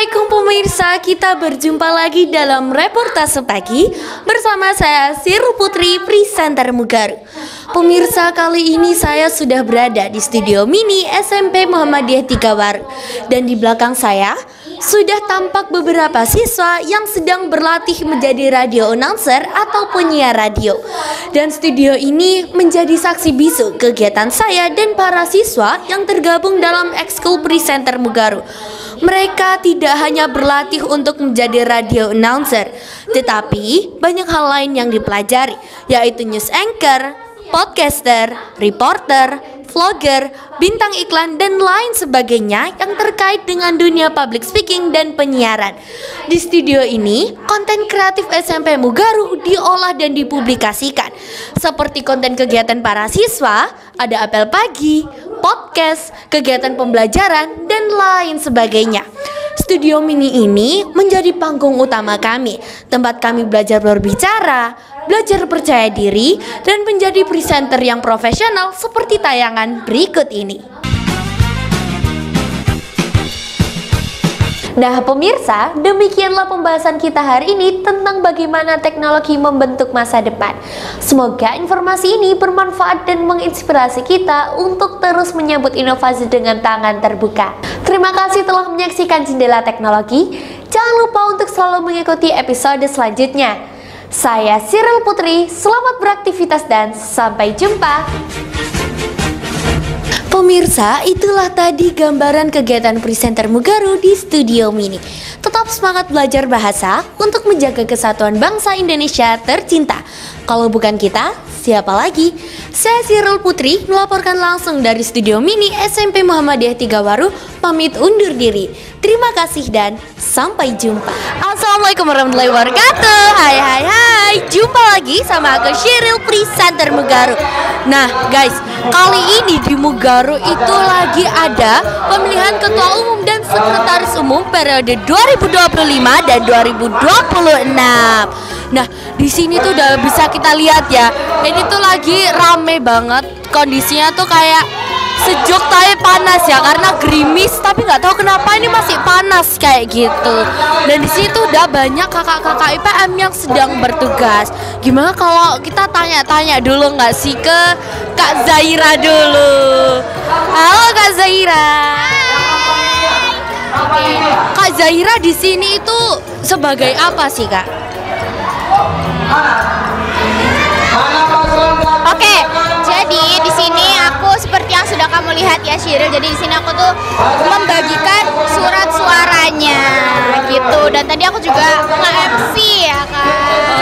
Assalamualaikum pemirsa, kita berjumpa lagi dalam reportase pagi bersama saya Sirul Putri, presenter Mugaru. Pemirsa, kali ini saya sudah berada di studio mini SMP Muhammadiyah Tigawaru. Dan di belakang saya sudah tampak beberapa siswa yang sedang berlatih menjadi radio announcer atau penyiar radio. Dan studio ini menjadi saksi bisu kegiatan saya dan para siswa yang tergabung dalam ekskul presenter Mugaru. Mereka tidak hanya berlatih untuk menjadi radio announcer, tetapi banyak hal lain yang dipelajari, yaitu news anchor, podcaster, reporter, vlogger, bintang iklan, dan lain sebagainya yang terkait dengan dunia public speaking dan penyiaran. Di studio ini, konten kreatif SMP Mugaru diolah dan dipublikasikan, seperti konten kegiatan para siswa, ada apel pagi, podcast, kegiatan pembelajaran, dan lain sebagainya. Studio mini ini menjadi panggung utama kami, tempat kami belajar berbicara, belajar percaya diri, dan menjadi presenter yang profesional seperti tayangan berikut ini. Nah pemirsa, demikianlah pembahasan kita hari ini tentang bagaimana teknologi membentuk masa depan. Semoga informasi ini bermanfaat dan menginspirasi kita untuk terus menyambut inovasi dengan tangan terbuka. Terima kasih telah menyaksikan Jendela Teknologi. Jangan lupa untuk selalu mengikuti episode selanjutnya. Saya Sirul Putri, selamat beraktivitas dan sampai jumpa. Pemirsa, itulah tadi gambaran kegiatan presenter Mugaru di studio mini. Tetap semangat belajar bahasa untuk menjaga kesatuan bangsa Indonesia tercinta. Kalau bukan kita, siapa lagi? Saya Sirul Putri melaporkan langsung dari studio mini SMP Muhammadiyah Tigawaru, pamit undur diri. Terima kasih dan sampai jumpa. Assalamualaikum warahmatullahi wabarakatuh. Hai, jumpa lagi sama aku Sirul, presenter Mugaru. Nah guys, kali ini di Mugaru itu lagi ada pemilihan ketua umum dan sekretaris umum periode 2025 dan 2026. Nah, di sini tuh udah bisa kita lihat ya. Ini tuh lagi rame banget. Kondisinya tuh kayak sejuk tapi panas ya, karena gerimis tapi nggak tahu kenapa ini masih panas kayak gitu. Dan di situ udah banyak kakak-kakak IPM yang sedang bertugas. Gimana kalau kita tanya-tanya dulu nggak sih ke Kak Zaira dulu? Halo Kak Zaira. Oke, Kak Zaira di sini itu sebagai apa sih Kak? Oke, jadi di sini aku seperti yang sudah kamu lihat ya Shiril. Jadi di sini aku tuh membagikan surat suaranya gitu. Dan tadi aku juga nge-MC ya kan.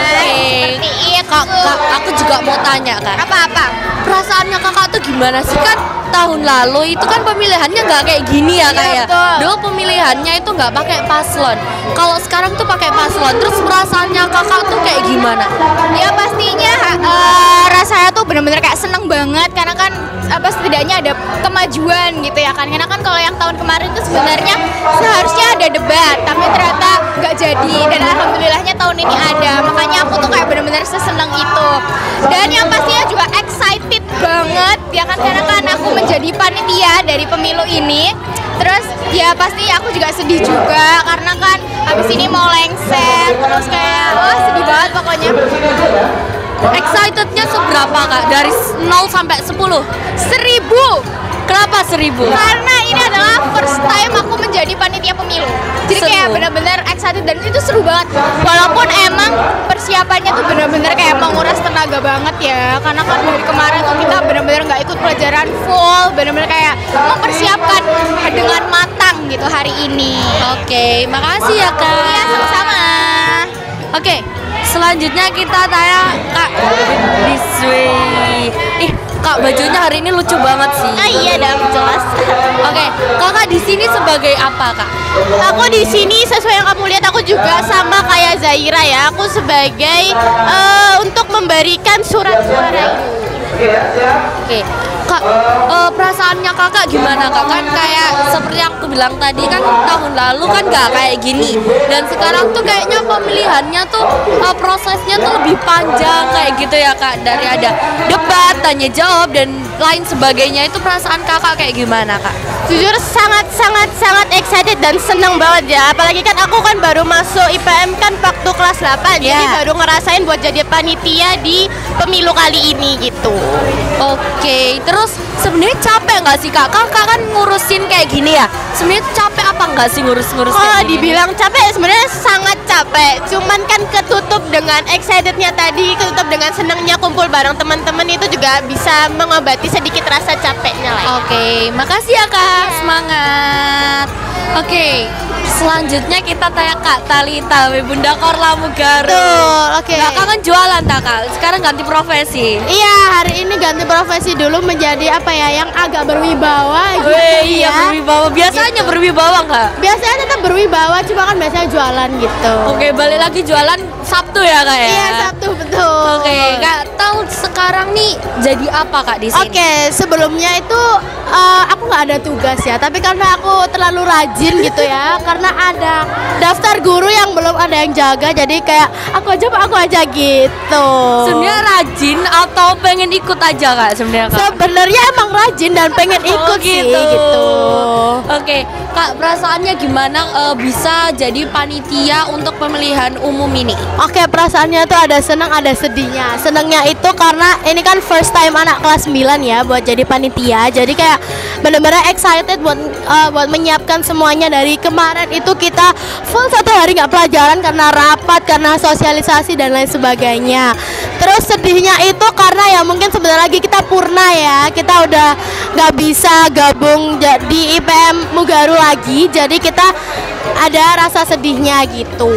Seperti itu. Kak, aku juga mau tanya Kak. Apa-apa? Perasaannya kakak tuh gimana sih? Kan tahun lalu itu kan pemilihannya nggak kayak gini ya Kak ya. Dulu pemilihannya itu nggak pakai paslon. Kalau sekarang tuh pakai paslon. Terus perasaannya kakak tuh kayak gimana? Ya pastinya rasanya tuh benar-benar kayak seneng banget, karena kan setidaknya ada kemajuan gitu ya kan. Karena kan kalau yang tahun kemarin itu sebenarnya seharusnya ada debat, tapi ternyata nggak jadi. Dan alhamdulillahnya tahun ini ada. Makanya aku tuh kayak benar-benar seseneng itu. Dan yang pastinya juga excited banget ya kan, karena kan aku menjadi panitia dari pemilu ini. Terus ya pasti aku juga sedih juga, karena kan habis ini mau lengser. Terus kayak sedih banget pokoknya. Excitednya seberapa Kak? Dari 0 sampai 10? 1000. Kenapa 1000? Karena ini adalah first time aku menjadi panitia pemilu. Jadi kayak benar-benar excited dan itu seru banget. Walaupun emang persiapannya tuh benar-benar kayak menguras tenaga banget ya. Karena kan dari kemarin tuh kita benar-benar nggak ikut pelajaran full, benar-benar kayak mempersiapkan dengan matang gitu hari ini. Oke, makasih ya Kak. Iya, sama-sama. Oke, selanjutnya kita tanya Kak this way. Kak, bajunya hari ini lucu banget sih. Iya, dah jelas. Oke, kakak di sini sebagai apa Kak? Aku di sini sesuai yang kamu lihat, aku juga sama kayak Zaira ya. Aku sebagai untuk memberikan surat suara ini. Oke, Kak, perasaannya kakak gimana kak? Kan kayak seperti yang aku bilang tadi kan tahun lalu kan nggak kayak gini, dan sekarang tuh kayaknya pemilihannya tuh prosesnya tuh lebih panjang kayak gitu ya kak, dari ada debat, tanya jawab dan lain sebagainya. Itu perasaan kakak kayak gimana kak? Jujur sangat excited dan seneng banget ya. Apalagi kan aku kan baru masuk IPM kan waktu kelas 8. Jadi baru ngerasain buat jadi panitia di pemilu kali ini gitu. Oke, terus sebenarnya capek nggak sih kak? Kakak kan ngurusin kayak gini ya. Sebenarnya capek apa nggak sih ngurus-ngurus Kalau kayak gini? dibilang capek sebenarnya sangat capek. Cuman kan ketutup dengan excitednya tadi, ketutup dengan senangnya kumpul bareng teman-teman, itu juga bisa mengobati sedikit rasa capeknya lah. Oke, makasih ya kak, semangat. Oke, selanjutnya kita tanya Kak Talita, Bunda Korla Mugaru. Betul, oke. Kakak kan jualan tak kak? Sekarang ganti profesi. Iya, hari ini ganti profesi dulu menjadi apa ya, yang agak berwibawa gitu. Iya, berwibawa. Biasanya Gitu. berwibawa nggak? Biasanya tetap berwibawa, cuma kan biasanya jualan gitu. Oke, balik lagi jualan Sabtu ya kak ya? Iya, Sabtu betul. Oke, Kak, tahu sekarang nih jadi apa kak di sini? Oke, sebelumnya itu aku nggak ada tugas ya, tapi karena aku terlalu rajin gitu ya, karena ada daftar guru yang belum ada yang jaga, jadi kayak aku aja gitu. Sebenarnya rajin atau pengen ikut aja kak sebenarnya kak? Sebenarnya emang rajin dan pengen ikut sih gitu. Oke, Kak, perasaannya gimana bisa jadi panitia untuk pemilihan umum ini? Oke, perasaannya tuh ada senang ada sedihnya. Senangnya itu karena ini kan first time anak kelas 9 ya buat jadi panitia. Jadi kayak bener-bener excited buat menyiapkan semuanya. Dari kemarin itu kita full 1 hari nggak pelajaran karena rapat, karena sosialisasi dan lain sebagainya. Terus sedihnya itu karena ya mungkin sebentar lagi kita purna ya. Kita udah nggak bisa gabung di IPM Mugaru lagi. Jadi kita ada rasa sedihnya gitu.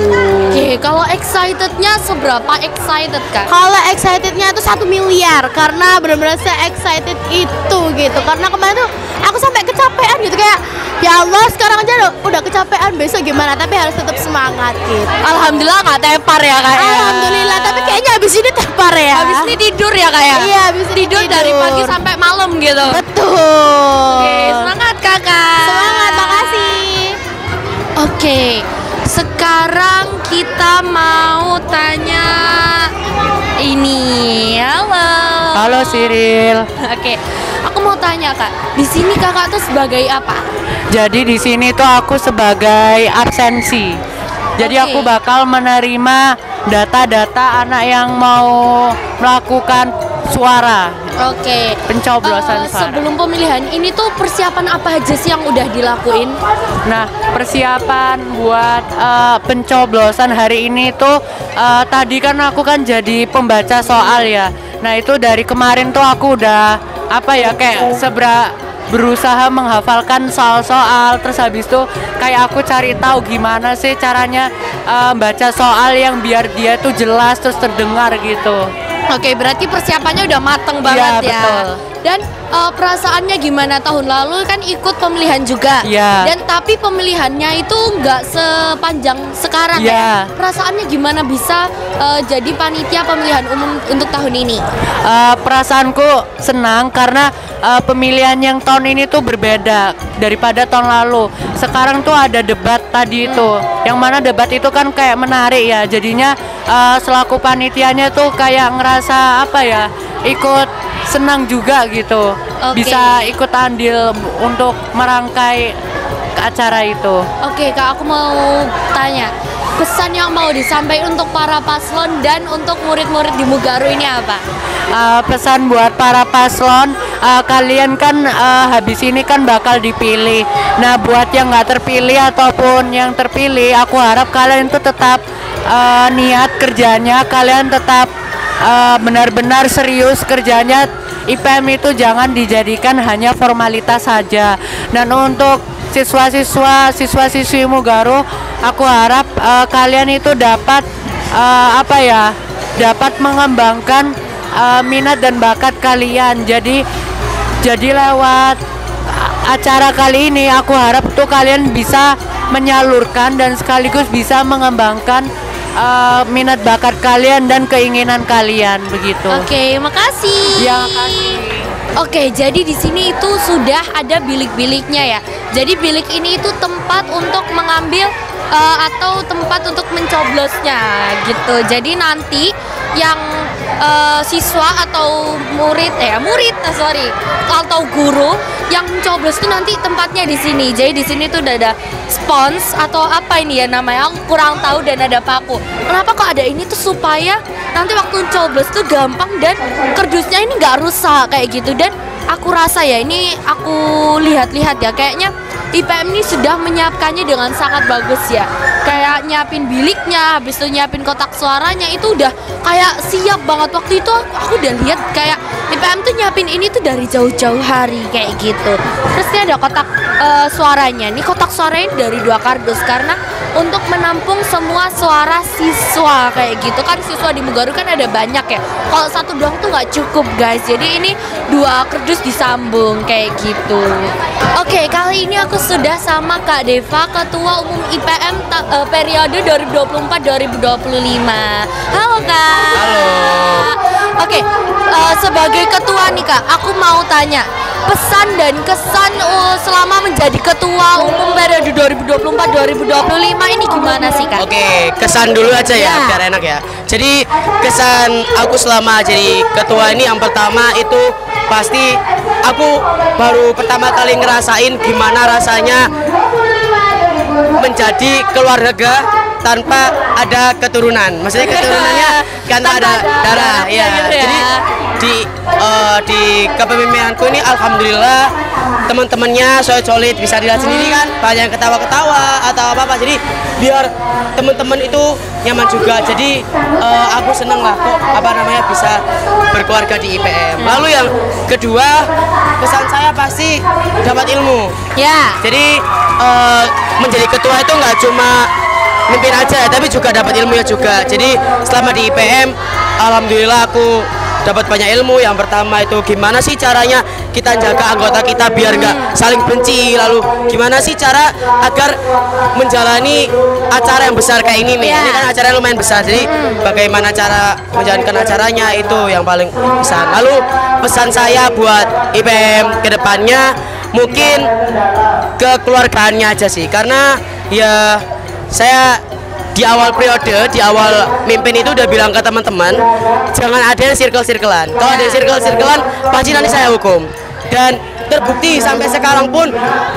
Oke, kalau excitednya seberapa excited kak? Kalau excitednya itu 1 miliar karena benar-benar se-excited itu gitu. Karena kemarin tuh aku sampai kecapean gitu, kayak ya Allah sekarang aja udah kecapean, besok gimana, tapi harus tetap semangat gitu. Alhamdulillah nggak tepar ya kak? Alhamdulillah, tapi kayaknya habis ini tepar ya. Habis ini tidur ya kak ya? Iya, habis ini tidur dari pagi sampai malam gitu. Betul. Oke, semangat kakak. Semangat, makasih. Oke, sekarang kita mau tanya ini. Halo. Halo Cyril. Oke, aku mau tanya kak, di sini kakak tuh sebagai apa? Jadi di sini tuh aku sebagai absensi. Jadi Oke. aku bakal menerima data-data anak yang mau melakukan suara, Oke. pencoblosan suara. Sebelum pemilihan ini tuh persiapan apa aja sih yang udah dilakuin? Nah, persiapan buat pencoblosan hari ini tuh tadi kan aku kan jadi pembaca soal ya. Nah, itu dari kemarin tuh aku udah kayak berusaha menghafalkan soal-soal, terus habis itu kayak aku cari tahu gimana sih caranya baca soal yang biar dia tuh jelas terus terdengar gitu. Oke, berarti persiapannya udah mateng banget ya. Betul. Dan perasaannya gimana? Tahun lalu kan ikut pemilihan juga. Iya. Dan tapi pemilihannya itu nggak sepanjang sekarang ya. Iya. Perasaannya gimana bisa jadi panitia pemilihan umum untuk tahun ini? Perasaanku senang karena pemilihan yang tahun ini tuh berbeda daripada tahun lalu. Sekarang tuh ada debat tadi itu, yang mana debat itu kan kayak menarik ya. Jadinya selaku panitianya tuh kayak ngerasa ikut senang juga gitu. Oke. Bisa ikut andil untuk merangkai acara itu. Oke kak, aku mau tanya, pesan yang mau disampaikan untuk para paslon dan untuk murid-murid di Mugaru ini apa? Pesan buat para paslon, kalian kan habis ini kan bakal dipilih. Nah, buat yang nggak terpilih ataupun yang terpilih, aku harap kalian tuh tetap niat kerjanya, kalian tetap benar-benar serius kerjanya. IPM itu jangan dijadikan hanya formalitas saja. Dan untuk siswa-siswi Mugaru, aku harap kalian itu dapat dapat mengembangkan minat dan bakat kalian. Jadi lewat acara kali ini aku harap tuh kalian bisa menyalurkan dan sekaligus bisa mengembangkan minat bakat kalian dan keinginan kalian begitu. Oke, makasih. Ya, makasih. Oke, jadi di sini itu sudah ada bilik-biliknya ya. Jadi bilik ini itu tempat untuk mengambil atau tempat untuk mencoblosnya gitu. Jadi nanti yang siswa atau murid atau guru yang mencoblos itu nanti tempatnya di sini. Jadi di sini tuh udah ada spons atau apa ini ya namanya, aku kurang tahu, dan ada paku. Kenapa kok ada ini tuh supaya nanti waktu coblos tuh gampang dan kardusnya ini nggak rusak kayak gitu. Dan aku rasa ya, ini aku lihat-lihat ya, kayaknya IPM ini sudah menyiapkannya dengan sangat bagus ya. Kayak nyiapin biliknya, habis itu nyiapin kotak suaranya, itu udah kayak siap banget. Waktu itu aku udah lihat kayak IPM tuh nyiapin ini tuh dari jauh-jauh hari kayak gitu. Terus ini ada kotak suaranya. Nih kotak suaranya dari 2 kardus karena untuk menampung semua suara siswa kayak gitu. Kan siswa di Mugaru kan ada banyak ya. Kalau satu doang tuh nggak cukup guys. Jadi ini 2 kardus disambung kayak gitu. Oke, kali ini aku sudah sama Kak Deva, Ketua Umum IPM periode 2024-2025. Halo Kak. Halo. Oke, sebagai ketua nih Kak, aku mau tanya pesan dan kesan selama menjadi Ketua Umum periode 2024-2025 ini gimana sih Kak? Oke, kesan dulu aja ya, biar enak ya. Jadi kesan aku selama jadi ketua ini, yang pertama itu pasti aku baru pertama kali ngerasain gimana rasanya menjadi keluarga tanpa ada keturunan. Maksudnya keturunannya tanpa ada darah ya. Jadi di kepemimpinanku ini alhamdulillah teman-temannya solid, bisa dilihat sendiri kan, banyak yang ketawa-ketawa atau apa-apa. Jadi biar teman-teman itu nyaman juga. Jadi aku seneng lah kok bisa berkeluarga di IPM. Lalu yang kedua, pesan saya pasti dapat ilmu. Ya. Jadi menjadi ketua itu nggak cuma mimpin aja, tapi juga dapat ilmunya juga. Jadi selama di IPM, alhamdulillah aku dapat banyak ilmu. Yang pertama itu gimana sih caranya kita jaga anggota kita biar nggak saling benci. Lalu gimana sih cara agar menjalani acara yang besar kayak ini nih. Ini kan acara yang lumayan besar. Jadi bagaimana cara menjalankan acaranya, itu yang paling besar. Lalu pesan saya buat IPM ke depannya mungkin kekeluargaannya aja sih. Karena ya saya di awal periode, di awal mimpin itu udah bilang ke teman-teman, jangan ada yang circle-circlean. Kalau ada yang circle-circlean, pasti nanti saya hukum. Dan terbukti sampai sekarang pun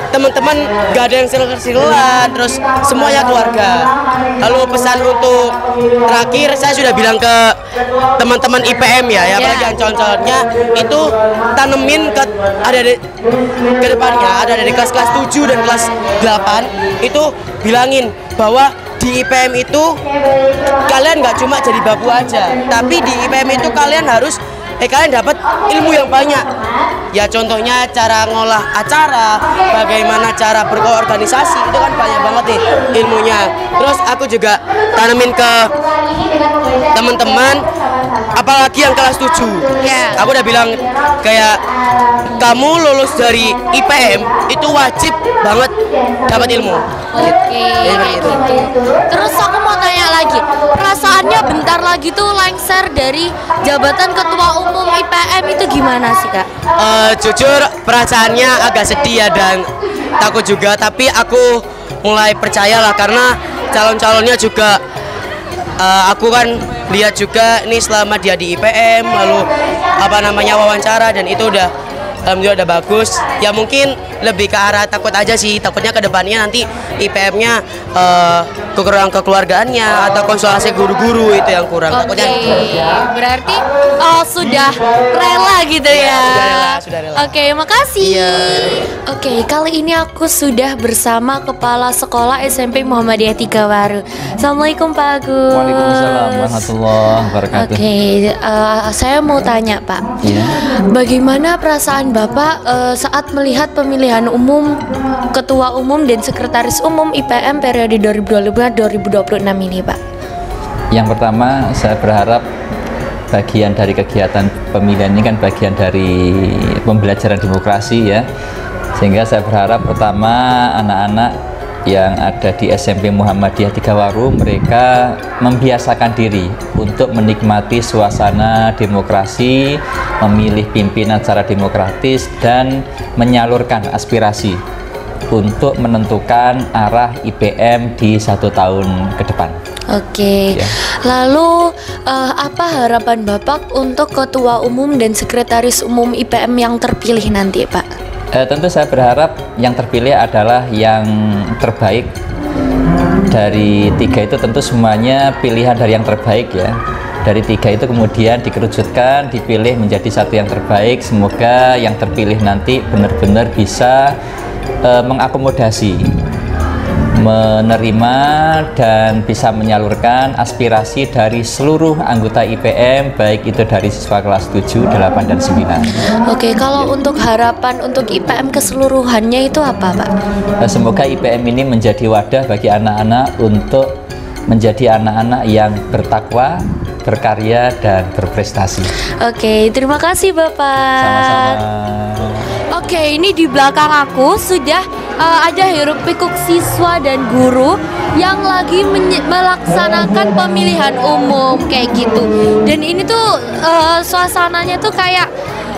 teman-teman gak ada yang circle-circlean, terus semuanya keluarga. Lalu pesan untuk terakhir, saya sudah bilang ke teman-teman IPM ya apalagi yang calon-calonnya itu tanemin ke depannya, ada dari kelas 7 dan kelas 8 itu bilangin bahwa di IPM itu kalian nggak cuma jadi babu aja, tapi di IPM itu kalian harus kalian dapat ilmu yang banyak. Ya contohnya cara ngolah acara, bagaimana cara berorganisasi, itu kan banyak banget nih ilmunya. Terus aku juga tanemin ke teman-teman, apalagi yang kelas 7. Aku udah bilang kayak kamu lulus dari IPM itu wajib banget dapat ilmu. Oke, gitu. Terus aku mau tanya lagi, perasaannya bentar lagi tuh lengser dari jabatan Ketua Umum IPM itu gimana sih Kak? Jujur perasaannya agak sedih ya dan takut juga, tapi aku mulai percaya lah karena calon-calonnya juga aku kan lihat juga nih selama dia di IPM, lalu wawancara, dan itu alhamdulillah udah bagus. Ya mungkin lebih ke arah takut aja sih, takutnya ke depannya nanti IPM-nya kekurangan kekeluargaannya atau konsultasi guru-guru itu yang kurang. Takutnya berarti sudah rela gitu ya. Sudah rela. Oke, makasih. Oke, kali ini aku sudah bersama Kepala Sekolah SMP Muhammadiyah Tigawaru. Assalamualaikum Pak Agus. Waalaikumsalam warahmatullahi wabarakatuh. Oke, saya mau tanya Pak, bagaimana perasaan Bapak saat melihat pemilihan umum Ketua Umum dan Sekretaris Umum IPM periode 2025-2026 ini Pak? Yang pertama, saya berharap bagian dari kegiatan pemilihan ini kan bagian dari pembelajaran demokrasi ya, sehingga saya berharap pertama anak-anak yang ada di SMP Muhammadiyah Tigawaru, mereka membiasakan diri untuk menikmati suasana demokrasi, memilih pimpinan secara demokratis, dan menyalurkan aspirasi untuk menentukan arah IPM di 1 tahun ke depan. Oke, Ya. lalu apa harapan Bapak untuk Ketua Umum dan Sekretaris Umum IPM yang terpilih nanti, Pak? Tentu saya berharap yang terpilih adalah yang terbaik. Dari 3 itu tentu semuanya pilihan dari yang terbaik ya. Dari 3 itu kemudian dikerucutkan, dipilih menjadi satu yang terbaik. Semoga yang terpilih nanti benar-benar bisa mengakomodasi, menerima dan bisa menyalurkan aspirasi dari seluruh anggota IPM, baik itu dari siswa kelas 7, 8, dan 9. Oke, kalau untuk harapan untuk IPM keseluruhannya itu apa, Pak? Semoga IPM ini menjadi wadah bagi anak-anak untuk menjadi anak-anak yang bertakwa, berkarya, dan berprestasi. Oke, terima kasih Bapak. Sama-sama. Oke, ini di belakang aku sudah ada hiruk pikuk siswa dan guru yang lagi melaksanakan pemilihan umum kayak gitu. Dan ini tuh suasananya tuh kayak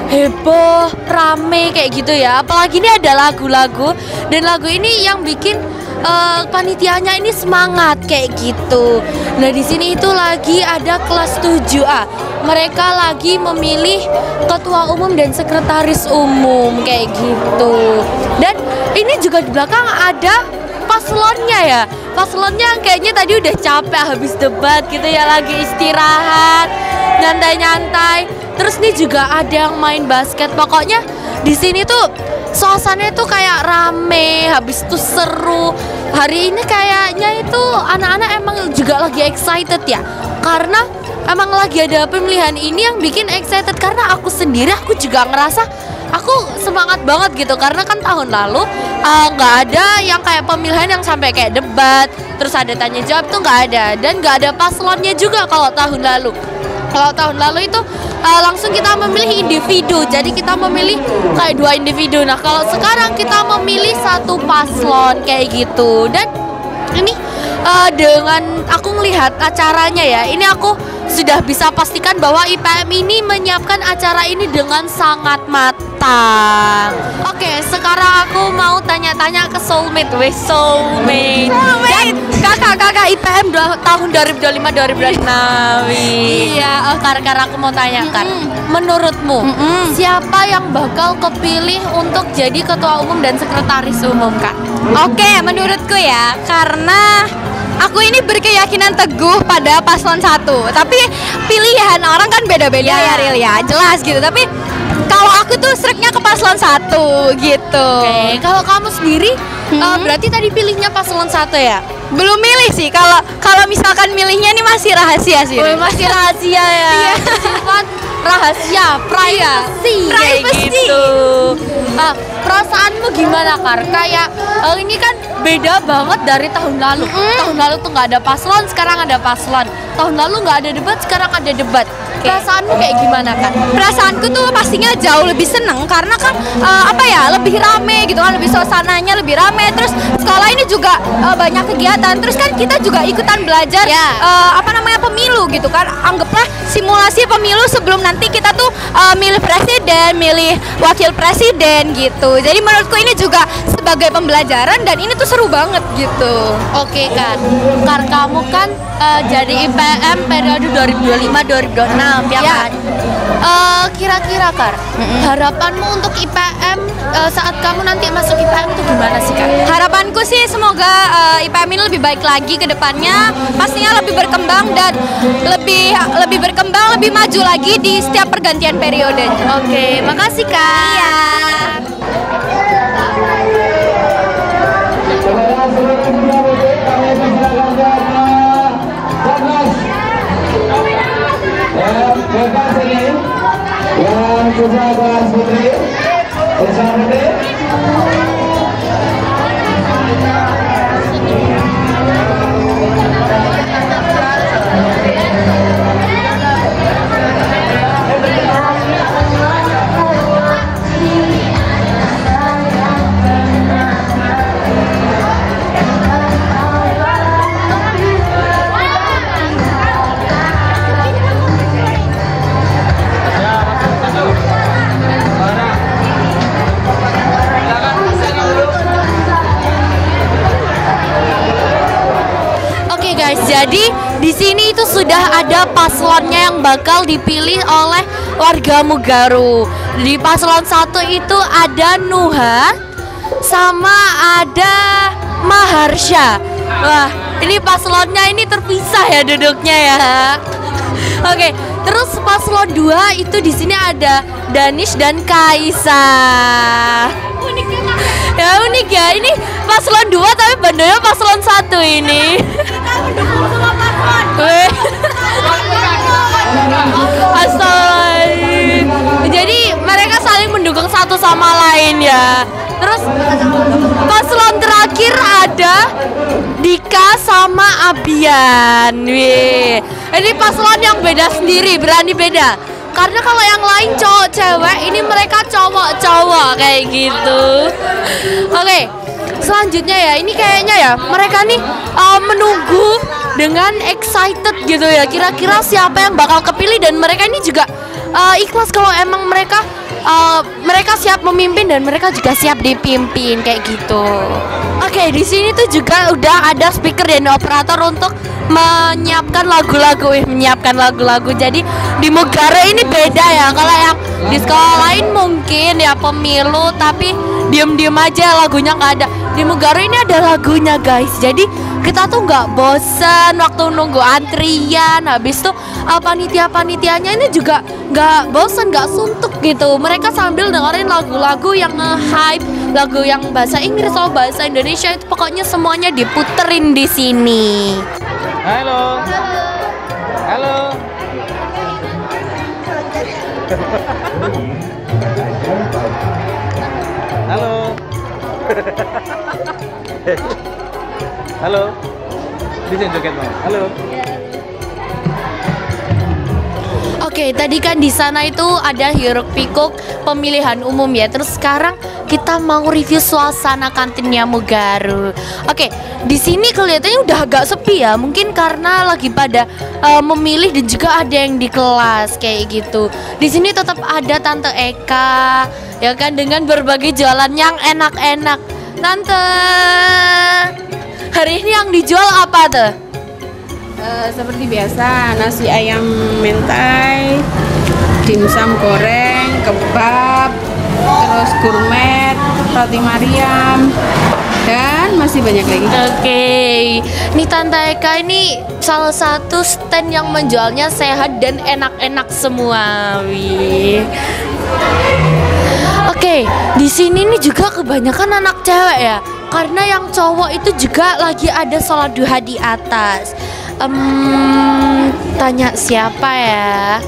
heboh, rame kayak gitu ya. Apalagi ini ada lagu-lagu, dan lagu ini yang bikin panitianya ini semangat kayak gitu. Nah, di sini itu lagi ada kelas 7A. Mereka lagi memilih ketua umum dan sekretaris umum kayak gitu. Dan ini juga di belakang ada paslonnya ya. Paslonnya kayaknya tadi udah capek habis debat gitu ya, lagi istirahat, nyantai-nyantai. Terus nih juga ada yang main basket. Pokoknya di sini tuh suasananya tuh kayak rame, habis itu seru. Hari ini kayaknya itu anak-anak emang juga lagi excited ya, karena emang lagi ada pemilihan ini yang bikin excited. Karena aku sendiri, aku juga ngerasa aku semangat banget gitu, karena kan tahun lalu nggak ada yang kayak pemilihan yang sampai kayak debat, terus ada tanya jawab tuh nggak ada, dan nggak ada paslonnya juga kalau tahun lalu. Kalau tahun lalu itu langsung kita memilih individu, jadi kita memilih kayak 2 individu. Nah, kalau sekarang kita memilih 1 paslon kayak gitu. Dan ini dengan aku ngelihat acaranya ya, ini aku sudah bisa pastikan bahwa IPM ini menyiapkan acara ini dengan sangat matang. Oke, sekarang aku mau tanya-tanya ke soulmate, soulmate. Dan kakak IPM tahun 2025-2026. Iya, karena aku mau tanyakan, menurutmu siapa yang bakal kepilih untuk jadi ketua umum dan sekretaris umum, Kak? Oke, menurutku ya, karena aku ini berkeyakinan teguh pada paslon 1. Tapi pilihan orang kan beda-beda ya, Ril ya, jelas gitu. Tapi kalau aku tuh sreknya ke paslon 1 gitu. Oke, kalau kamu sendiri berarti tadi pilihnya paslon 1 ya? Belum milih sih. Kalau misalkan milihnya ini masih rahasia sih. Oh, masih rahasia ya. Iya. Sifat rahasia, privacy, kayak privacy. gitu. Nah, perasaanmu gimana, Kar? Kayak ini kan beda banget dari tahun lalu. Tahun lalu tuh nggak ada paslon, sekarang ada paslon. Tahun lalu nggak ada debat, sekarang ada debat. Perasaanmu kayak gimana, Kak? Perasaanku tuh pastinya jauh lebih seneng karena kan lebih rame gitu kan, lebih suasananya lebih rame. Terus sekolah ini juga banyak kegiatan. Terus kan kita juga ikutan belajar pemilu gitu kan. Anggaplah simulasi pemilu sebelum nanti kita tuh milih presiden, milih wakil presiden gitu. Jadi menurutku ini juga sebagai pembelajaran dan ini tuh seru banget gitu. Oke, Kak. Kamu kan jadi IPM periode 2025-2026 ya kan? Kira-kira, Kak, harapanmu untuk IPM saat kamu nanti masuk IPM itu gimana sih, Kak? Harapanku sih semoga IPM ini lebih baik lagi ke depannya, pastinya lebih berkembang dan lebih berkembang, lebih maju lagi di setiap pergantian periode. Oke, makasih, Kak. Iya. guys, jadi di sini itu sudah ada paslonnya yang bakal dipilih oleh warga Mugaru. Di paslon 1 itu ada Nuha sama ada Maharsha. Wah, ini paslonnya ini terpisah ya duduknya ya. Oke, terus paslon 2 itu di sini ada Danish dan Kaisa. Ya unik ya, ini paslon 2 tapi bandanya paslon 1 ini. Astagfirullahaladzim. Jadi mereka saling mendukung satu sama lain ya. Terus paslon terakhir ada Dika sama Abian. Wih, ini paslon yang beda sendiri, berani beda. Karena kalau yang lain cowok cewek, ini mereka cowok-cowok kayak gitu. Oke, selanjutnya ya, ini kayaknya ya mereka nih menunggu dengan excited gitu ya. Kira-kira siapa yang bakal kepilih dan mereka ini juga ikhlas kalau emang mereka siap memimpin dan mereka juga siap dipimpin kayak gitu. Oke, di sini tuh juga udah ada speaker dan operator untuk menyiapkan lagu-lagu. Jadi di Mugaru ini beda ya. Kalau yang di sekolah lain mungkin ya pemilu tapi diem-diem aja lagunya nggak ada. Di Mugaru ini ada lagunya guys. Jadi kita tuh nggak bosen waktu nunggu antrian. Habis tuh panitia-panitianya ini juga nggak bosen, nggak suntuk gitu. Mereka sambil dengerin lagu-lagu yang nge-hype, lagu yang bahasa Inggris atau bahasa Indonesia itu pokoknya semuanya diputerin di sini. Halo. Halo. Halo. Halo. Bisa joget, Bang. Halo. Oke, tadi kan di sana itu ada hiruk pikuk pemilihan umum ya. Terus sekarang kita mau review suasana kantinnya Mugaru. Oke, di sini kelihatannya udah agak sepi ya. Mungkin karena lagi pada memilih dan juga ada yang di kelas kayak gitu. Di sini tetap ada Tante Eka ya kan dengan berbagai jualan yang enak-enak. Tante, hari ini yang dijual apa tuh? Seperti biasa, nasi ayam mentai, dimsum goreng, kebab, terus gourmet, roti Mariam, dan masih banyak lagi. Oke, ini Tante Eka ini salah satu stand yang menjualnya sehat dan enak-enak semua. Wih. Oke, di sini nih juga kebanyakan anak cewek ya. Karena yang cowok itu juga lagi ada sholat duha di atas. Tanya siapa ya?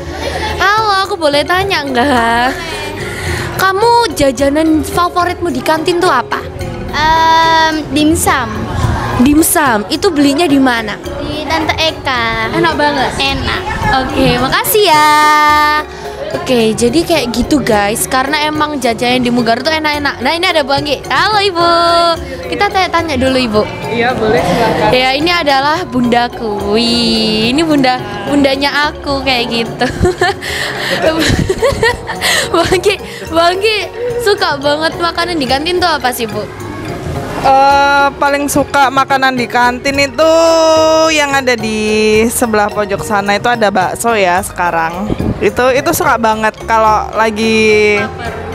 Halo, aku boleh tanya nggak? Kamu jajanan favoritmu di kantin tuh apa? Dimsum Dimsum. Itu belinya di mana? di Tante Eka. Enak banget. Enak. Oke, makasih ya. Oke, jadi kayak gitu guys. Karena emang jajanan di Mugaru tuh enak-enak. Nah, ini ada Bu Anggi. Halo Ibu. Kita tanya dulu Ibu. Iya, boleh silakan. Ya, ini adalah bundaku. Wih, ini bundanya aku kayak gitu. Bu Anggi suka banget makanan di kantin tuh apa sih Bu? Paling suka makanan di kantin itu yang ada di sebelah pojok sana itu ada bakso ya sekarang. Itu suka banget kalau lagi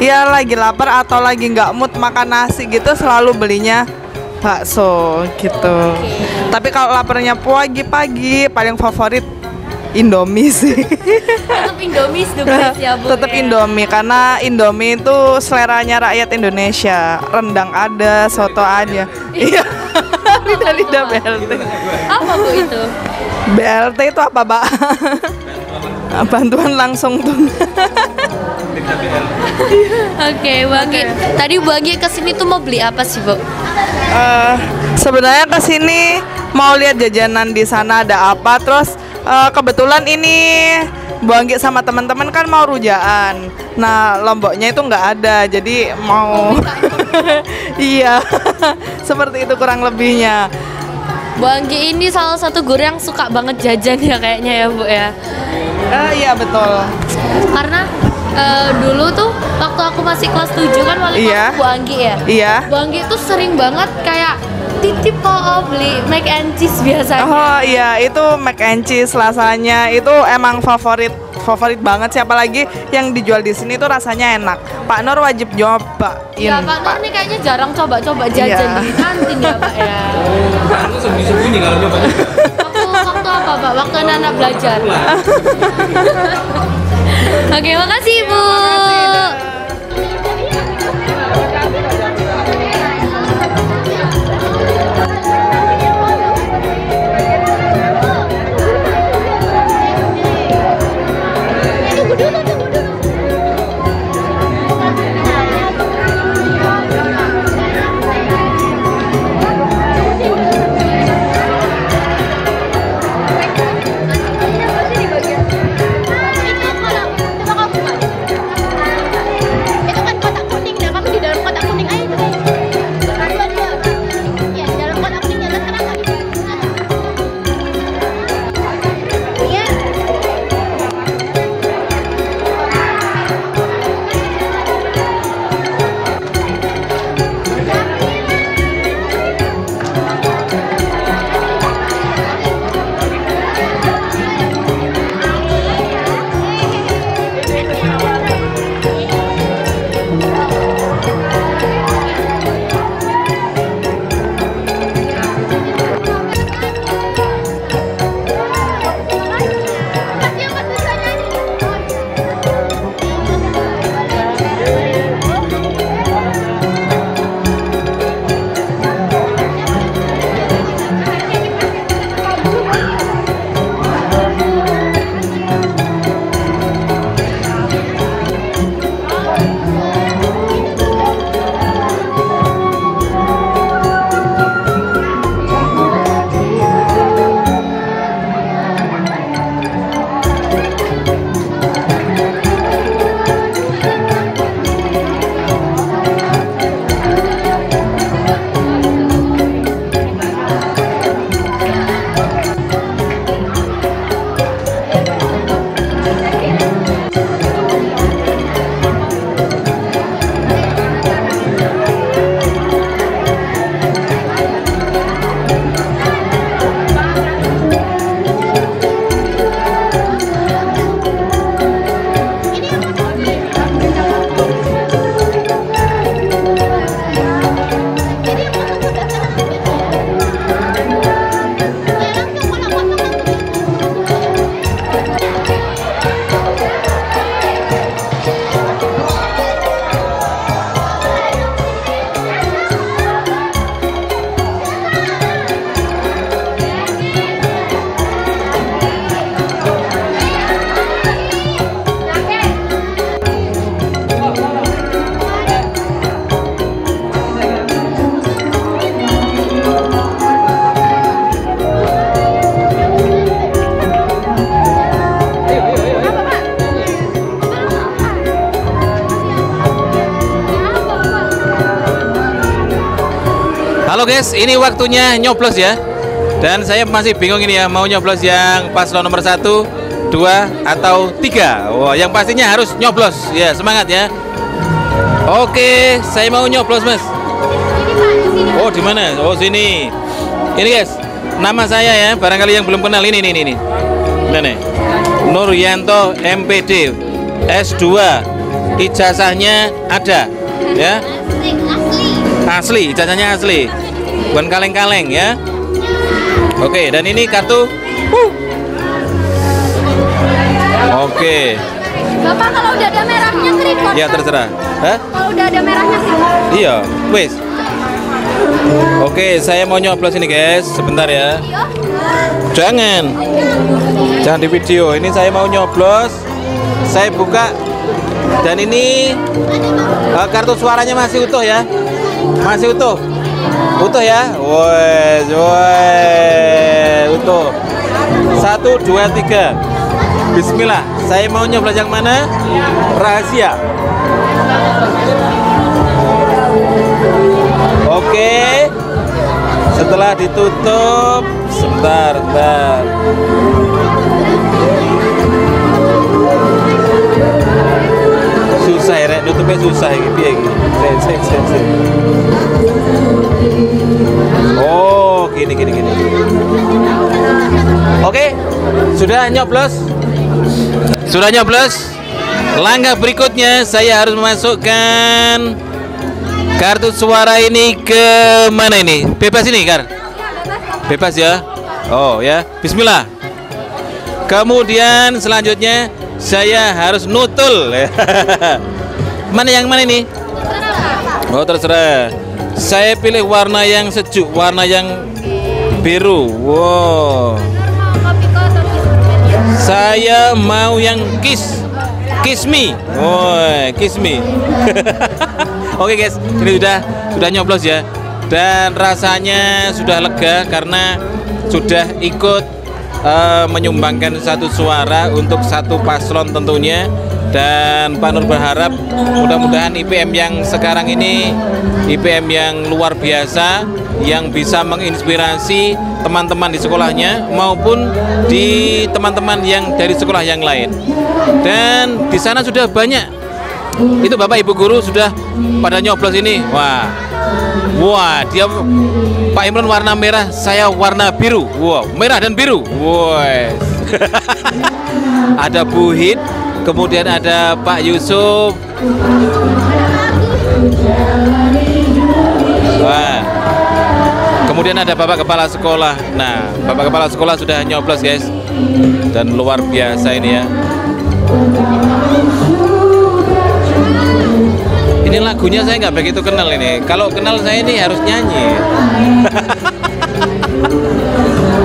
lagi lapar atau lagi nggak mood makan nasi gitu selalu belinya bakso gitu. Tapi kalau laparnya pagi-pagi paling favorit Indomie sih. Tetap Indomie the best ya Bu. Tetap Indomie karena Indomie itu seleranya rakyat Indonesia. Rendang ada, soto ada. Iya. Lidah-lidah BLT. Apa Bu itu? BLT itu apa, Pak? Bantuan langsung tunai. Oke, Bu Anggi. Tadi Bu Anggi kesini tuh mau beli apa sih Bu? Sebenarnya kesini mau lihat jajanan di sana ada apa. Terus kebetulan ini Bu Anggi sama teman-teman kan mau rujaan. Nah, lomboknya itu nggak ada, jadi mau iya seperti itu kurang lebihnya. Bu Anggi ini salah satu guru yang suka banget jajan ya kayaknya ya Bu ya. Iya betul. Karena dulu tuh waktu aku masih kelas 7 kan wali kelas Bu Anggi ya. Iya. Bu Anggi tuh sering banget kayak titip kok beli mac and cheese biasanya. Oh iya, itu mac and cheese rasanya itu emang favorit banget sih, apalagi yang dijual di sini tuh rasanya enak. Pak Nur wajib nyobain. Ya Pak Nur nih kayaknya jarang coba-coba jajan di kantin ya Pak ya. Itu sembunyi-sembunyi kalau nyobanya. Waktu apa Pak? Waktu anak belajar. Oke, makasih Ibu. Halo guys, ini waktunya nyoblos ya. Dan saya masih bingung ini ya, mau nyoblos yang paslon nomor 1, 2, atau 3. Wah, yang pastinya harus nyoblos. Ya, semangat ya. Oke, saya mau nyoblos, Mas. Oh, di mana? Oh, sini. Ini guys, nama saya ya, barangkali yang belum kenal ini. Nah, nih. Nuryanto MPD S2. Ijazahnya ada ya. Asli, ijazahnya asli. Bukan kaleng-kaleng ya. Oke, dan ini kartu. Oke. Bapak kalau udah ada merahnya record. Ya terserah. Hah? Kalau udah ada merahnya record. Iya, wes. Oke, saya mau nyoblos ini guys. Sebentar ya. Jangan di video. Ini saya mau nyoblos. Saya buka. Dan ini kartu suaranya masih utuh ya. Masih utuh. Utuh ya. Wes, utuh. 1, 2, 3. Bismillah. Saya mau nyoblos yang mana? Rahasia. Oke. Setelah ditutup, sebentar. Susah ya, Rek. Nutupnya susah iki piye iki. Sik. Oh, gini. Oke, sudah nyoblos? Sudah nyoblos? Langkah berikutnya saya harus memasukkan kartu suara ini ke mana ini? Bebas ini, Kar? Bebas ya? Oh ya, bismillah. Kemudian selanjutnya saya harus nutul. Mana yang mana ini? Oh, terserah. Saya pilih warna yang sejuk, warna yang biru. Wow. Saya mau yang kiss me. Woi, kiss me. Oke guys, ini sudah nyoblos ya. Dan rasanya sudah lega karena sudah ikut menyumbangkan satu suara untuk satu paslon tentunya. Dan Pak Nur berharap mudah-mudahan IPM yang sekarang ini IPM yang luar biasa, yang bisa menginspirasi teman-teman di sekolahnya maupun di teman-teman yang dari sekolah yang lain. Dan di sana sudah banyak, itu Bapak Ibu guru sudah pada nyoblos ini. Wah, dia Pak Imron warna merah, saya warna biru. Wow, merah dan biru. Wow. Ada Bu Hid, kemudian ada Pak Yusuf. Wah. Kemudian ada Bapak Kepala Sekolah. Nah, Bapak Kepala Sekolah sudah nyoblos guys. Dan luar biasa ini ya. Ini lagunya saya nggak begitu kenal ini. Kalau kenal saya ini harus nyanyi.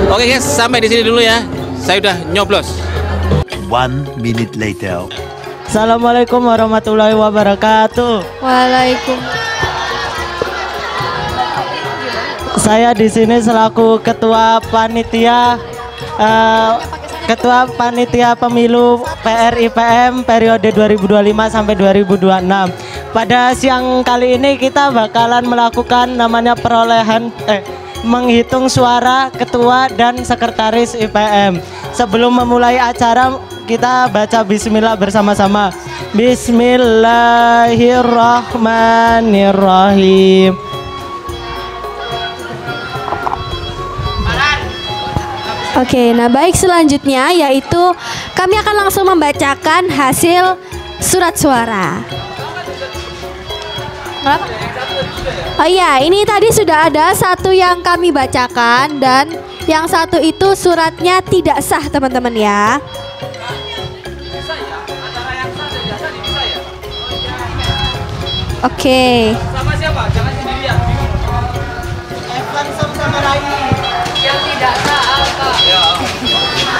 Oke guys, sampai di sini dulu ya. Saya udah nyoblos. 1 minute later. Assalamualaikum warahmatullahi wabarakatuh. Waalaikumsalam. Saya di sini selaku ketua panitia pemilu PRIPM periode 2025 sampai 2026. Pada siang kali ini kita bakalan melakukan namanya menghitung suara ketua dan sekretaris IPM. Sebelum memulai acara kita baca bismillah bersama-sama. Bismillahirrahmanirrahim. Oke, nah baik, selanjutnya yaitu kami akan langsung membacakan hasil surat suara. Oh iya, ini tadi sudah ada satu yang kami bacakan dan yang satu itu suratnya tidak sah teman-teman ya. Oke. Sama siapa? Jangan sendirian. Evan sama Raini. Yang tidak sah Alka. Ya.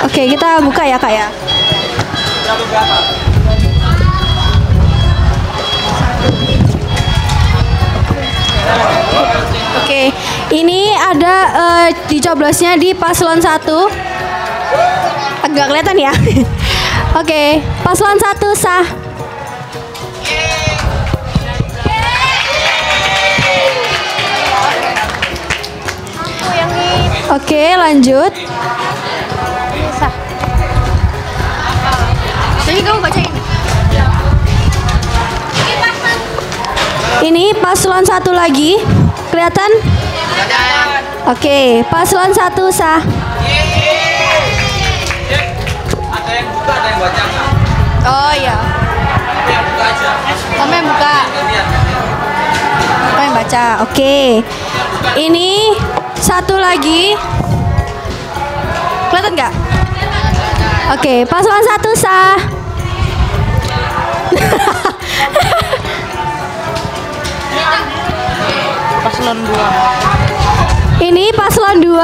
Oke, kita buka ya Kak ya. Berapa? Oke, ini ada dicoblosnya di paslon 1. Agak kelihatan ya. Oke, paslon 1 sah. Oke, lanjut. Sah. Jadi kamu bacain. Ini paslon 1 lagi. Kelihatan? Oke, paslon 1 sah. Ada yang buka, ada yang baca nggak? Oh iya. Yang buka aja. Kamu yang buka. Kamu yang baca. Oke. Ini satu lagi. Kelihatan nggak? Oke, paslon 1 sah. Paslon 2. Ini paslon 2.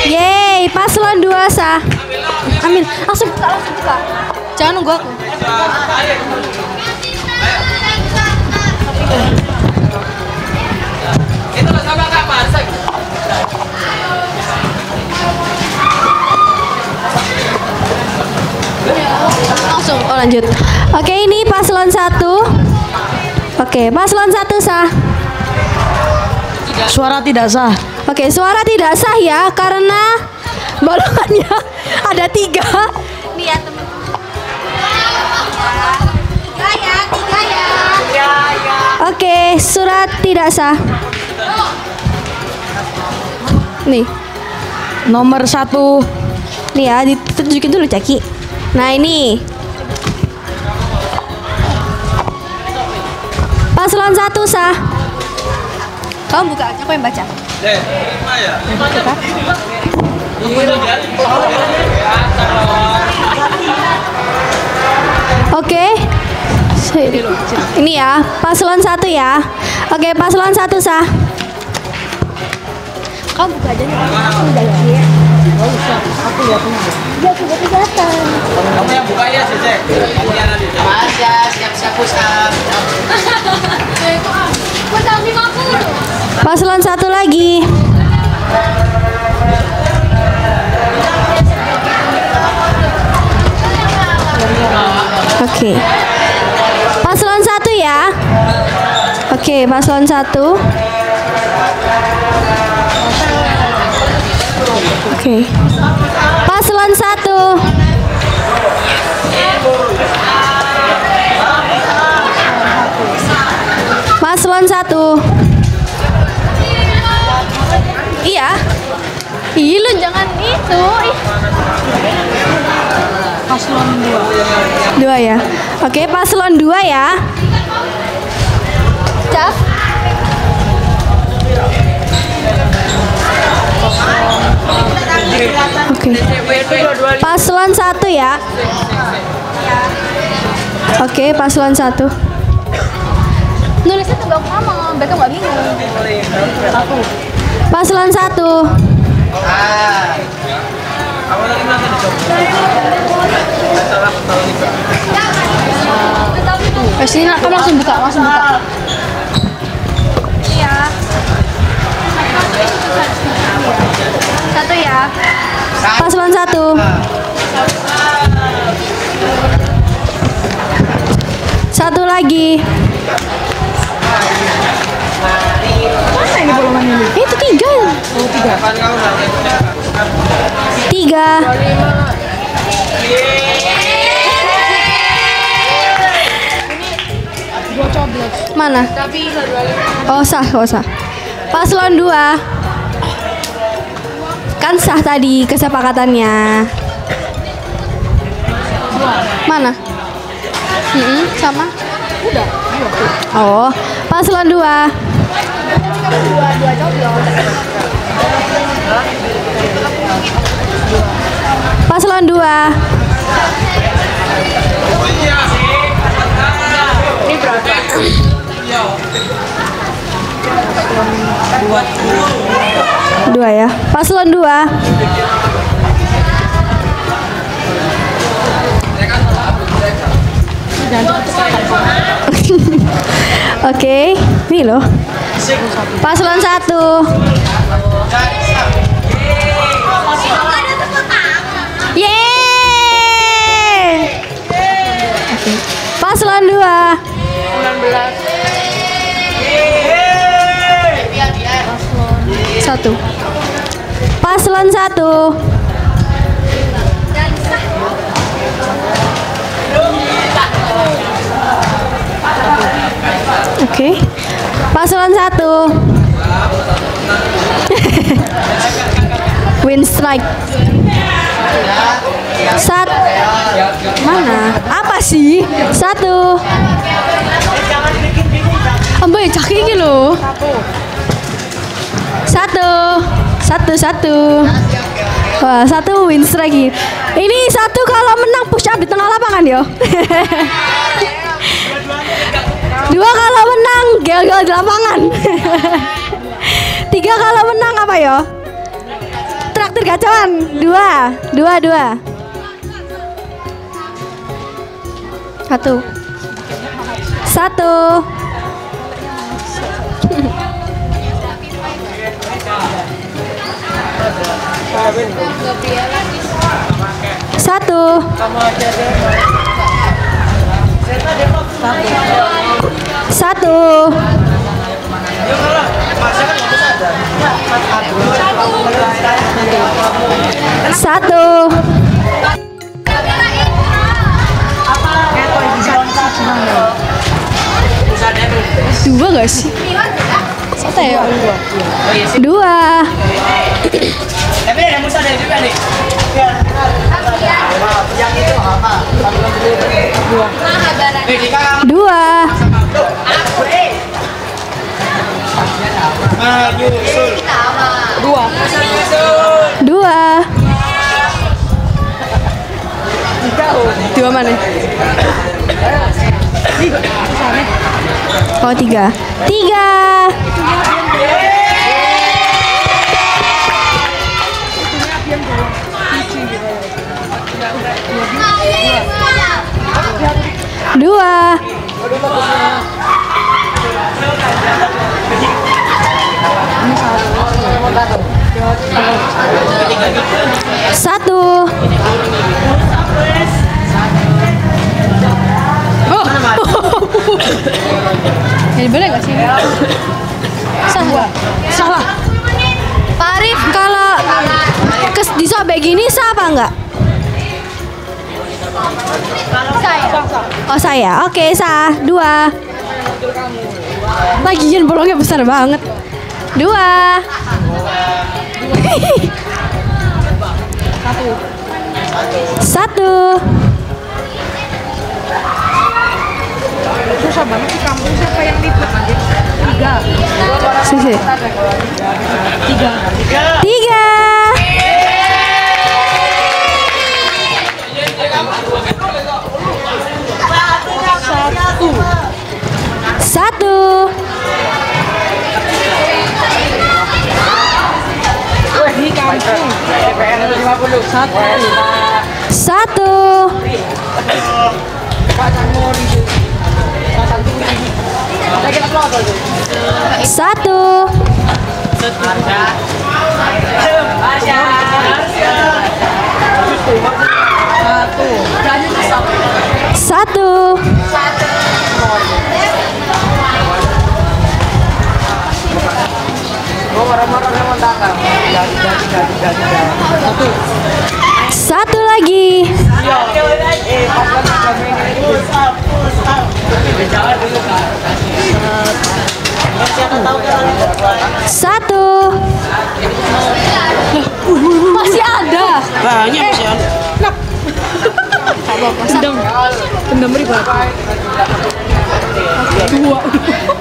Yeay, paslon 2 sah. Amin. Langsung buka. Jangan nunggu aku. Itu sama kapan? Langsung, lanjut. Oke, ini paslon 1. Oke, paslon 1 sah. Suara tidak sah. Oke, suara tidak sah ya, karena bolongannya ada 3 Ini ya teman-teman. Tiga ya. Oke, surat tidak sah. Nih, nomor 1. Nih ya, ditunjukin dulu Caki. Nah ini. Paslon 1 sah. Kamu buka, aku yang baca. Oke. Ini ya, paslon 1 ya. Oke, paslon 1 sah. Kamu buka aja nih, aku udah lihat. Oh, usah. Aku lihat dulu. Dia sudah kelihatan. Kamu yang buka ya, Cece. Kamu yang nanti. Mas ya, siap-siap push-up. Paslon 1 lagi. Oke. Paslon 1 ya. Oke, paslon 1. Oke. Paslon 1. Paslon 1. Iya. Ih, lu jangan itu. Paslon 2. 2 ya. Oke, paslon 2 ya. Cap. Oke. Paslon 1 ya. Oke, paslon 1. Nulisnya tebak sama, mereka nggak bingung. Paslon 1. Sini, kamu langsung buka, Iya. 1 ya. Paslon 1. Satu lagi. Mana ini bolongan ini? Itu 3. Oh, 3. 3. Mana? Oh sah, Paslon 2. Kan sah tadi kesepakatannya. Mana? Sama? Udah. Oh, paslon 2. Paslon 2. Ini berapa? 2 ya. Paslon 2. Oke, ini loh. Paslon 1. Yeay. Paslon 2. 1. Paslon 1. Oke. Paslon 1. Win strike. Mana? Apa sih? 1. Ambil caki iki lho. 1. Wah, 1 win strike. Ini 1 kalau menang push up di tengah lapangan yo. 2 kalau menang gel-gel di lapangan. 3 kalau menang apa yo? Traktir gacauan. 2. 1. 1. Satu. Satu. Satu. nggak sih? Satu ya? Dua. Tapi ada Musa dari juga nih. Yang itu apa? Dua. Dua. Dua mana? Oh, tiga. Tiga. Dua. Satu. Jadi boleh nggak sih? Salah. Salah. Pak Arif, kalau disobek gini sah apa enggak? Saya. Oh saya. Oke, sah. Dua. Lagian bolongnya besar banget. Dua. Satu. Susah banget di kampung siapa yang ribet nanti. Tiga. Sisi. Tiga. Tiga. Satu. Di kampung. Satu. Satu. Satu. Satu lagi. Satu. Masih ada. Banyak masih ada. Pendam ribat. Dua.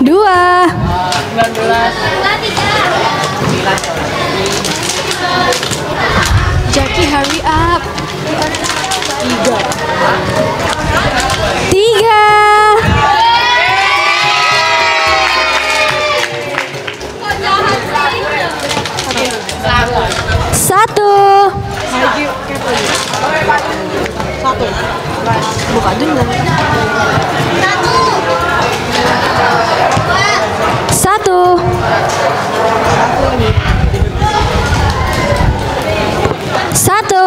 Dua. 19. Jackie, hurry up. Tiga. Satu. Buka dulu. Satu. Satu.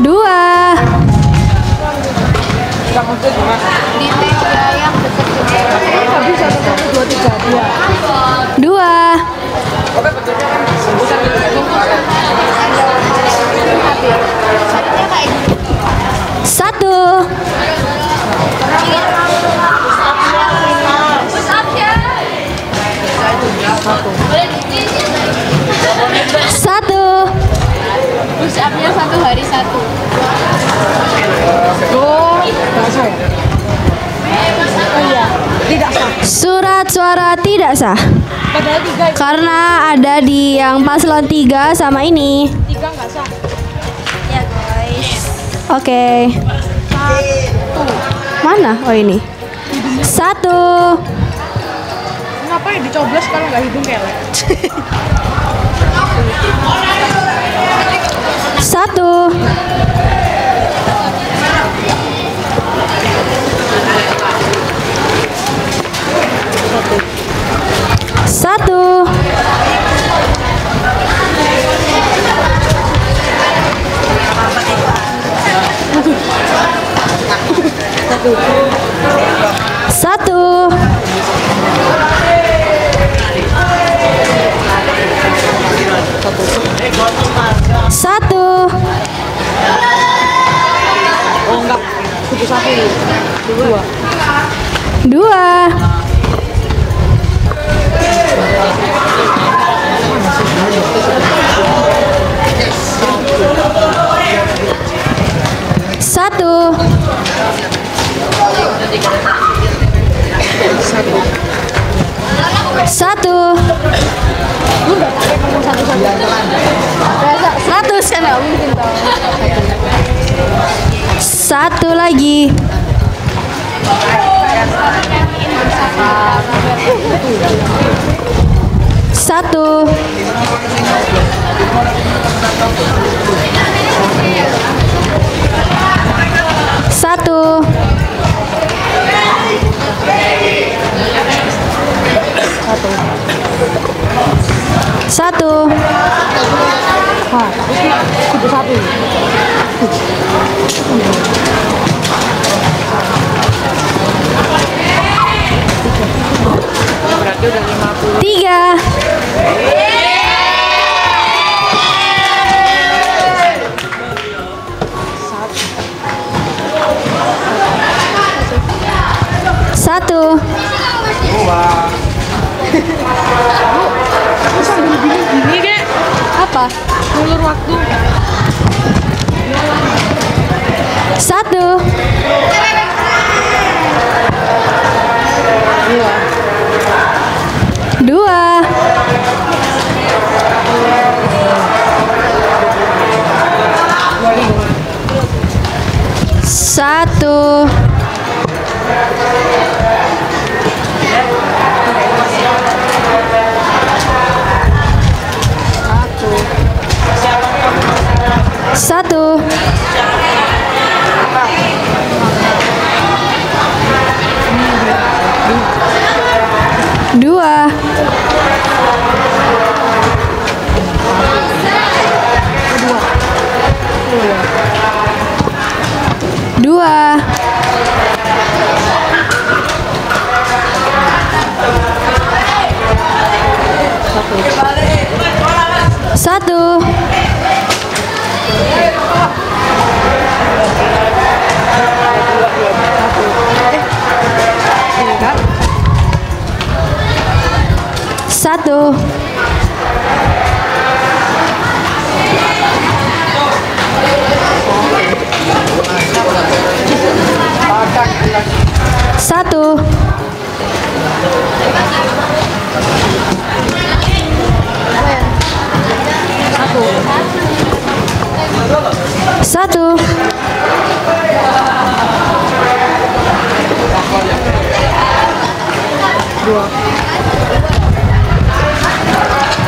Dua. Dua. Satu. Satu. Push up-nya satu hari satu. Oh, iya, tidak sah. Surat suara tidak sah. Padahal tiga. Karena ada di yang paslon 3 sama ini. Tiga nggak sah. Ya guys. Oke. Mana? Oh ini. Satu. Ngapain dicoblos kalau nggak hidung kelek? Satu. Satu. Satu. Satu. Dua. Satu. Satu. Satu lagi. Satu. Satu. Satu. Tiga. Satu. Sambil gini kek. Apa? Ngulur waktu. Satu. Dua. Satu. Satu. Dua. Dua. Satu. Satu. Satu. Satu.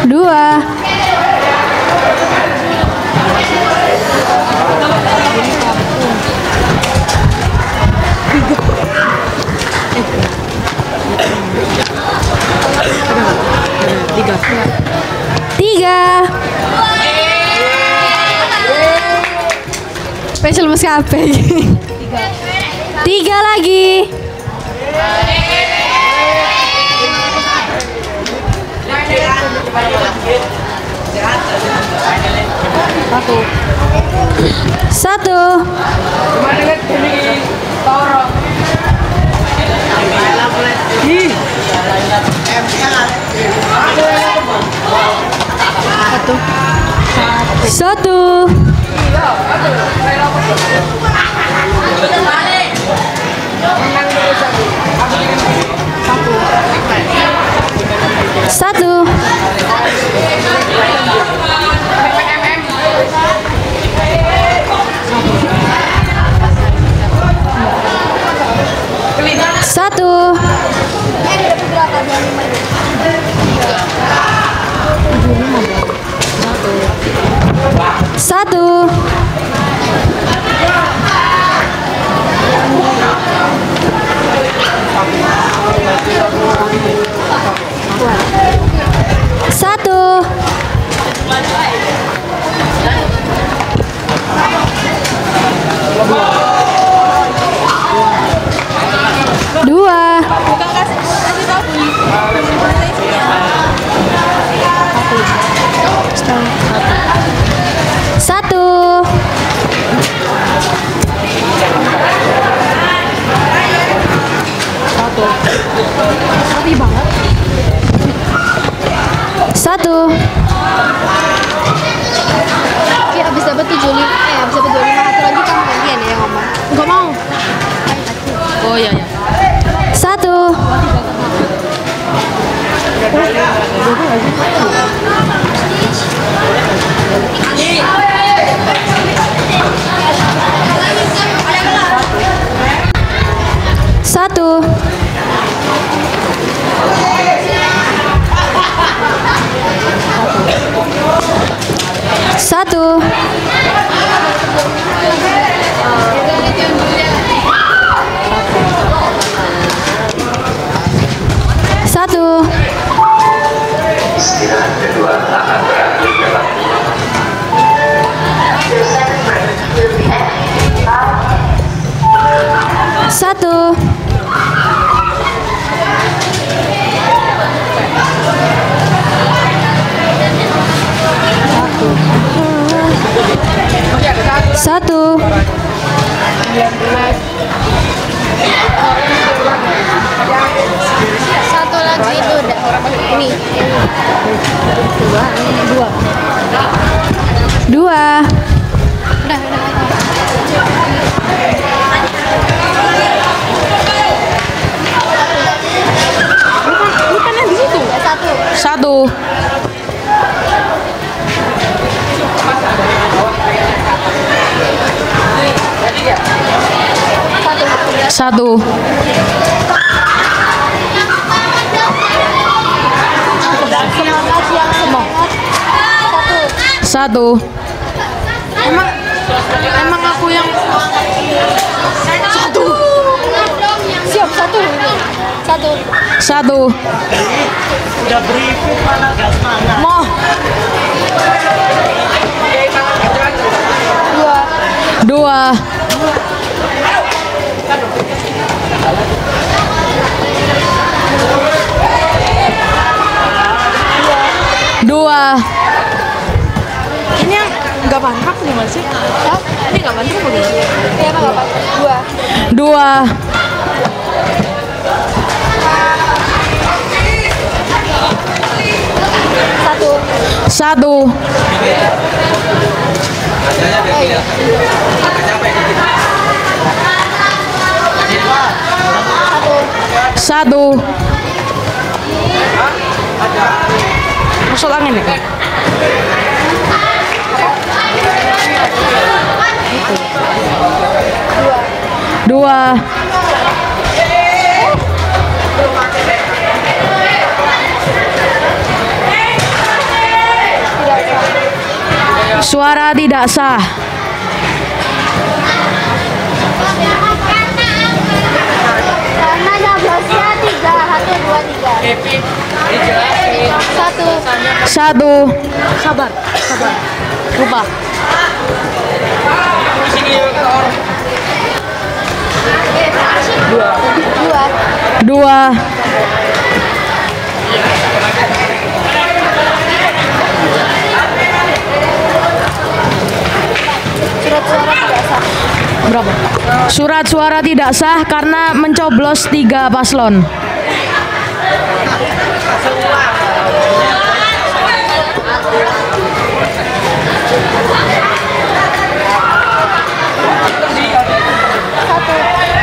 Dua. Tiga. Special maskapai. Tiga lagi. Satu. Satu. Satu. Satu. Satu. Satu. Dua. Satu. Nggak mau. Oh iya ya. 1. Satu. Satu. Satu. Istirahat kedua akan berakhir dalam satu. Satu. Satu lagi itu udah. Ini. Dua. Dua. Udah. Bukan yang di situ. Satu. Satu. Satu. Satu. Emang aku yang satu. Siap satu. Satu. Satu. Udah briefing mana gak semangat. Mau. Dua. Dua. Ini yang nggak pantak nih Mas? Ini nggak pantak apa gimana? Iya nggak apa. Dua. Dua. Satu. Satu. Satu. Masuk angin ya? Dua. Suara tidak sah. Karena nyoblosnya 3. 1, 2, 3. Satu. Satu. Sabar. Lupa. Dua. Dua. Berapa? Surat suara tidak sah karena mencoblos 3 paslon.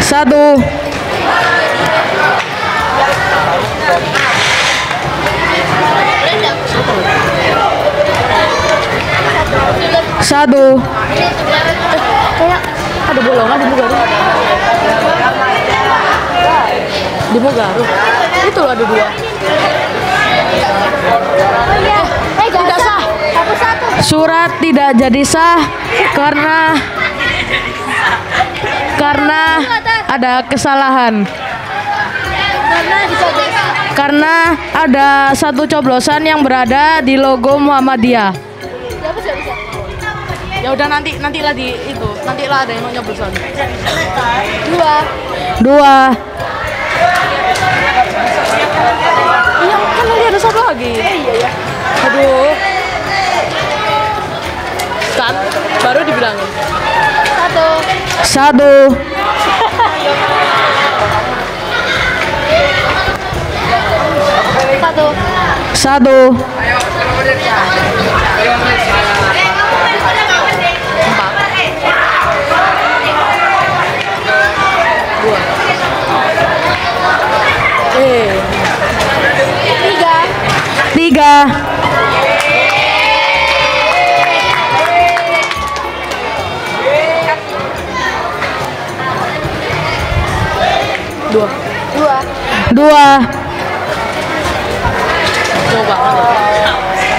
Satu. Satu. Kayak ada bolongan di Mugaru. Di Mugaru. Itu loh ada 2. Tidak sah. Satu. Surat tidak jadi sah karena ada kesalahan. Karena ada satu coblosan yang berada di logo Muhammadiyah. Ya udah nantilah di itu. Nantilah ada yang mau nyoblosan. Dua. Iya, kan nanti ada satu lagi. Iya ya. Aduh. Kan baru dibilangin. Satu. Satu. 3. Dua. Coba.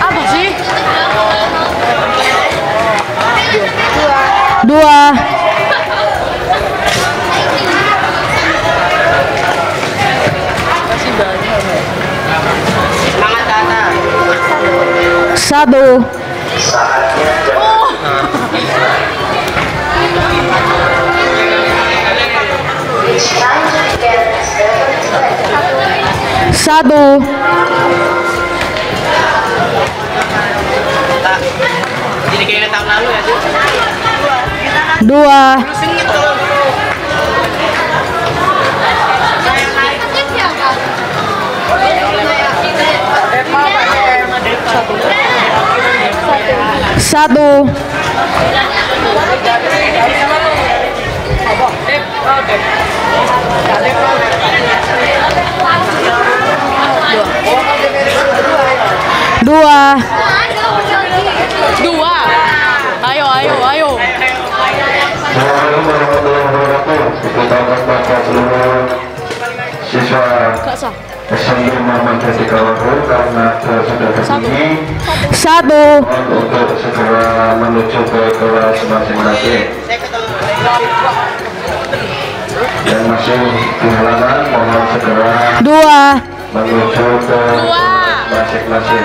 Apa sih? 2. Satu. Satu. Jadi kayak tahun lalu ya sih. 2. Satu. Dua. Ayo. Assalamualaikum warahmatullahi wabarakatuh. Kita kepada seluruh siswa SMP Muhammad Ketika Wakil karena sudah kesini Satu. untuk segera menuju ke kelas masing-masing. Dan masih di halaman mohon segera Dua. menuju ke masing-masing.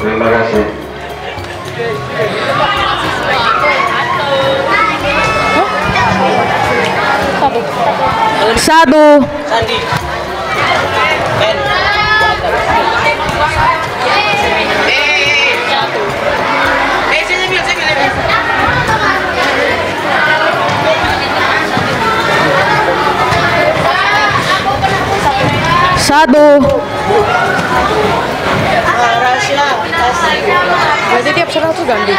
Terima kasih. Satu. Satu. Berarti tiap 100 ganti.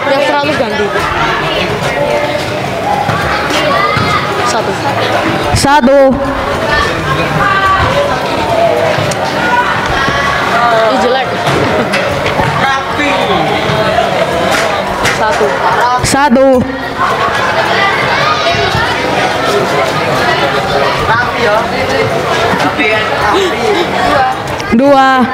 Tiap 100 ganti. Satu. Ih, jelek. Satu. Dua.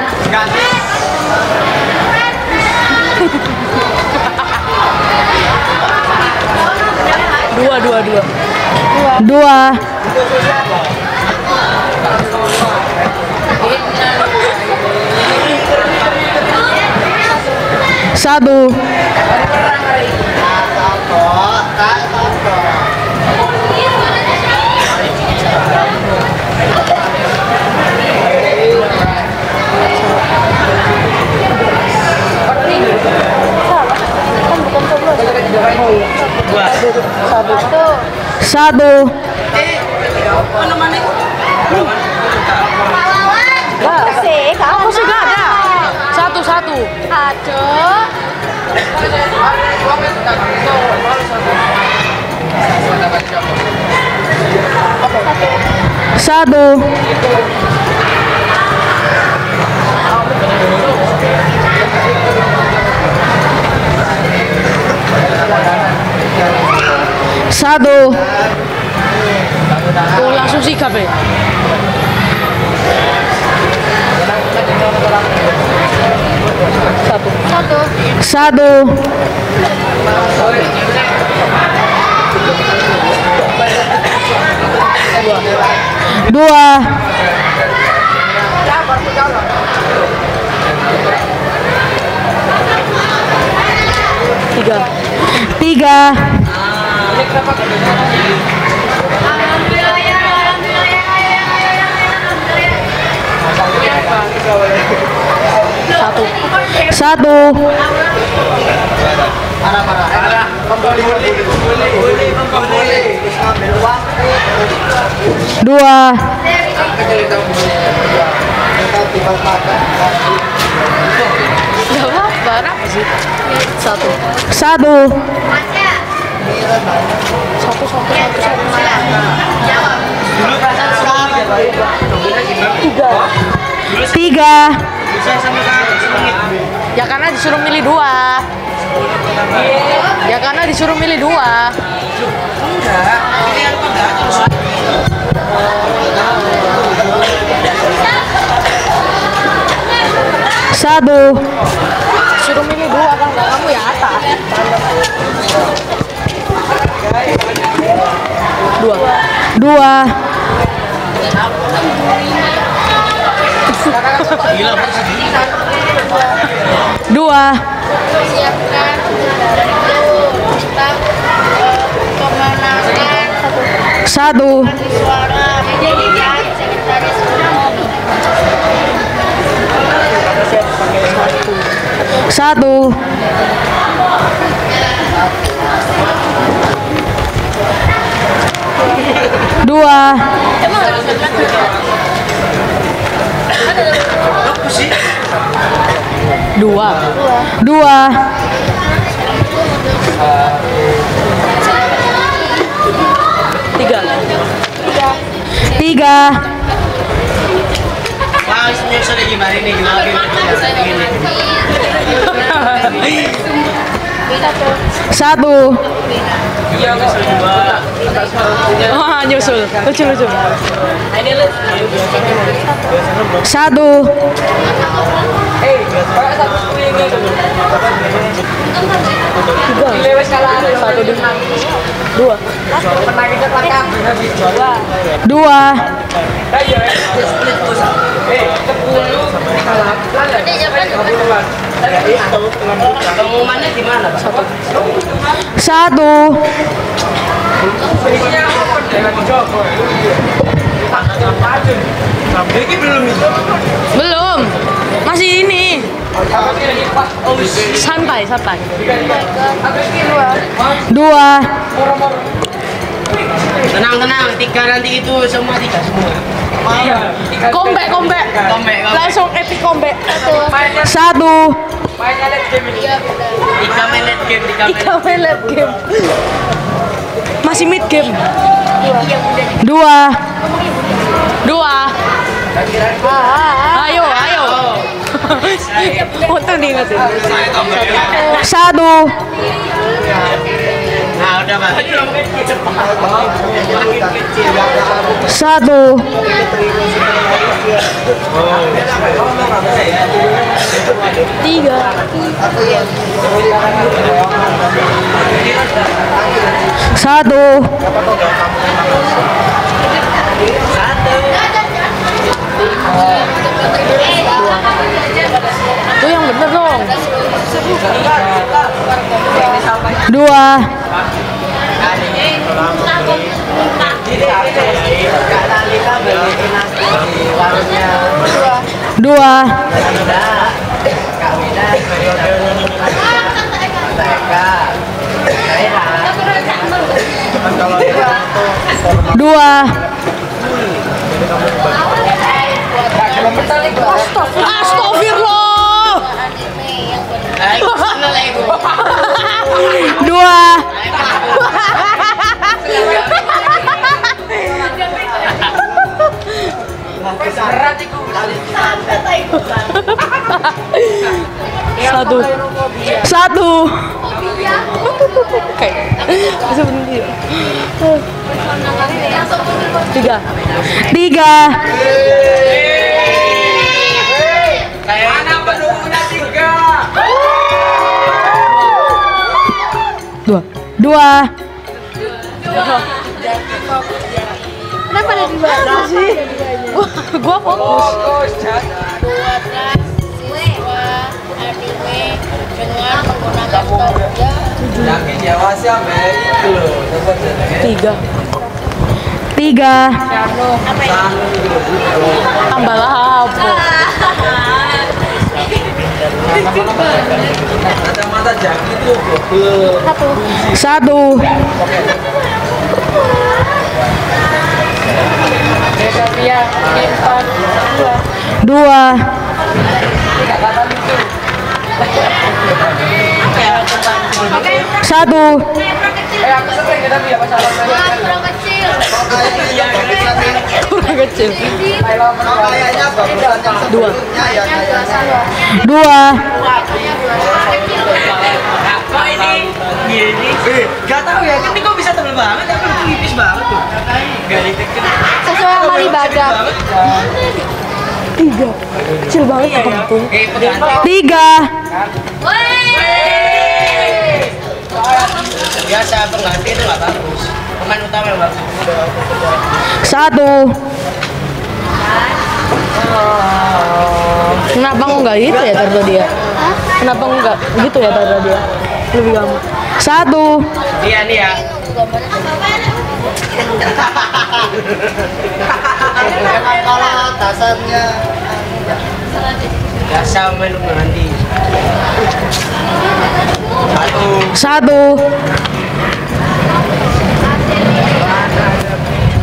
Dua. Satu. Satu. Aku sih gak ada. Satu. Satu. Satu. Oh, langsung sikap ya. Satu. Dua. Tiga. Satu. Dua. Satu. Tiga. Ya karena disuruh milih 2. Ya karena disuruh milih 2. Enggak, ini yang enggak terus. Satu. Suruh milih 2 kalau nggak kamu ya atas. 2. 2. Satu. Satu. Dua. Dua. Tiga. Wah, senyum lagi mari nih Satu. Wah, nyusul. Lucu. Satu. Dua. Pengumumannya gimana, Pak? Satu. Belum. Masih ini. Santai. Dua. Tenang, 3 nanti itu semua 3 semua. Kombek. Langsung epic kombek. Satu. Satu. 3 menit game. Masih mid game. Dua. Ayo. Untung diingetin. Satu. Nah, udah, Pak. Satu. Tiga. Satu. Tuh yang bener dong. Dua. Dua. Dua. Astagfirullah. Dua. Satu. Tiga. Dua. Kenapa ada di bawah sih? Gua fokus. Siswa ADW dengan menggunakan toga. Tiga. Tambahlah apa? Satu. Dua. Satu. Kurang kecil. Kurang kecil. 2. Gak tahu ya, ini kok bisa tebel banget, tapi itu tipis banget tuh. Sesuai sama ibadah. 3. Kecil banget ya kampung. 3. Biasa pengganti itu nggak bagus. Pemain utama yang bagus. 1. Kenapa nggak gitu ya taruh dia? Kenapa nggak gitu ya taruh dia? Lebih gampang. 1. Iya nih ya. Kalau atasannya biasa main mandi. 1.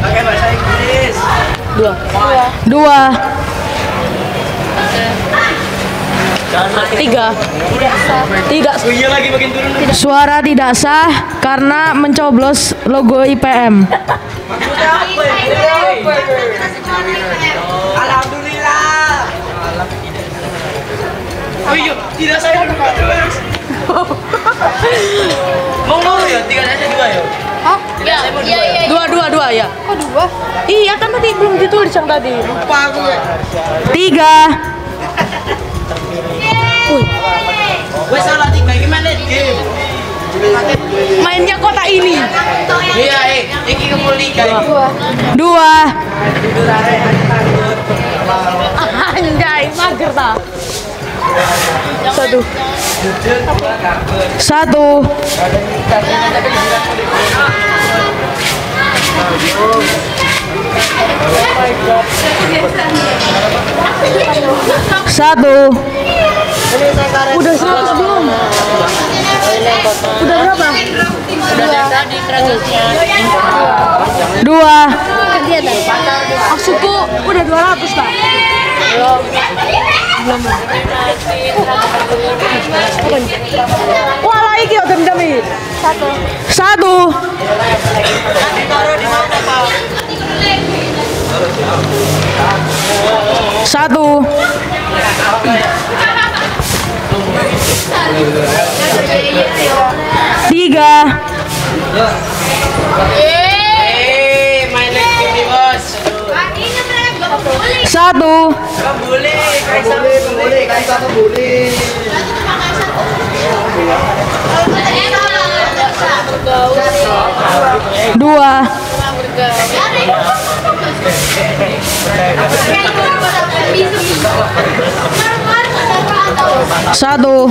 Pakai bahasa Inggris. 2. 3. Tidak. Iya lagi makin turun. Suara tidak sah karena mencoblos logo IPM. Alhamdulillah. Oh iya, tidak saya terus. Mau nol ya, 3 aja 2 ya. Hah? Iya. 2 ya. Kok 2? Iya kan tadi belum ditulis yang tadi. Lupa aku. 3. Wes salah 3 gimana game? Mainnya kota ini. Iya, iki kembali liga. 2. Anjay, mager ta. 1. 1. Udah 100 belum? Udah berapa? Udah tadi 100-nya. 2. Maksudku udah 200 Kak. Belum. Wah, lagi yo dendam iki. 1. Satu. 3. Main lagi nih bos. 1. Boleh, Kaisa boleh. 2. 1.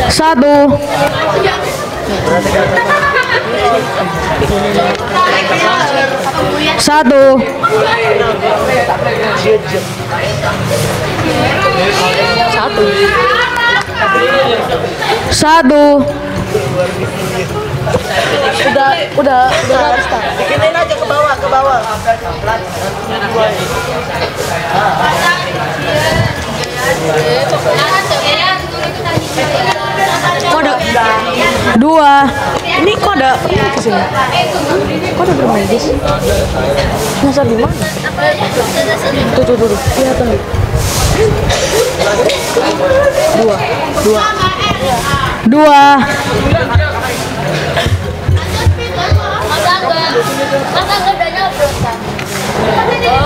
1. 1. 1. Udah harus tak. Bikinin aja ke bawah. Kode 2. Ini kode ke sini. Kode bermedis. Masa di mana? Tuh. Kelihatan nih. 2.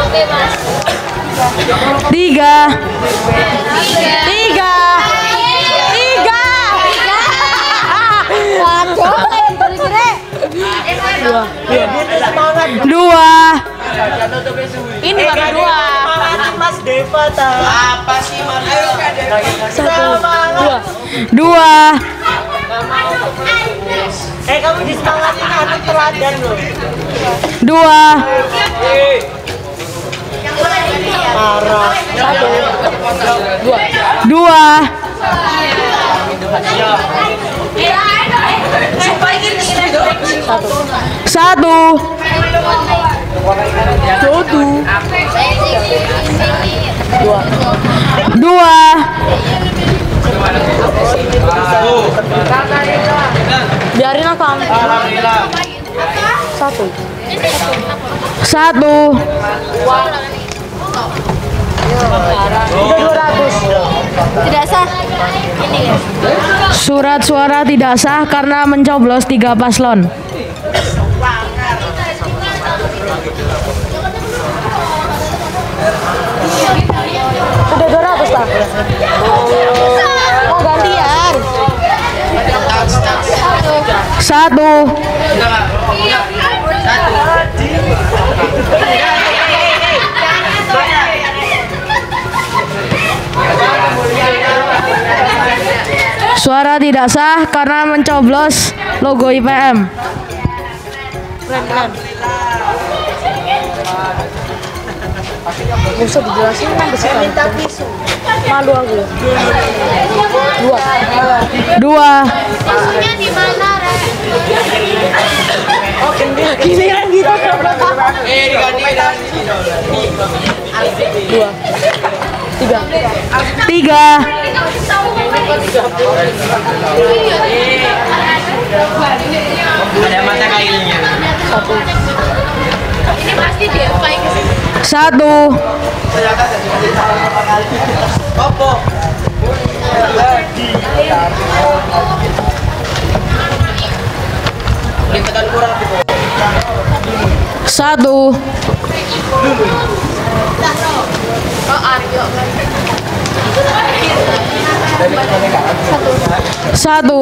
Oke, Mas. 3. 3. Waduh, yang kira-kira. 2. Ini baru 2. Mas Deva tahu. Apa sih Mario? 2. Kamu disemangatin anu teladan loh. 2. Parah. 2. 1. 2. Satu. Tidak sah. Surat suara tidak sah karena mencoblos 3 paslon. Udah 200 Pak. Mau gantian. Satu. Suara tidak sah karena mencoblos logo IPM. Keren. Gak usah dijelasin kan minta tisu. Malu aku. Dua. Tisunya di mana, Re? Gini kan gitu. Dua. Tiga. Ada mata kailnya. Ini pasti dia paling Satu. Satu. Satu.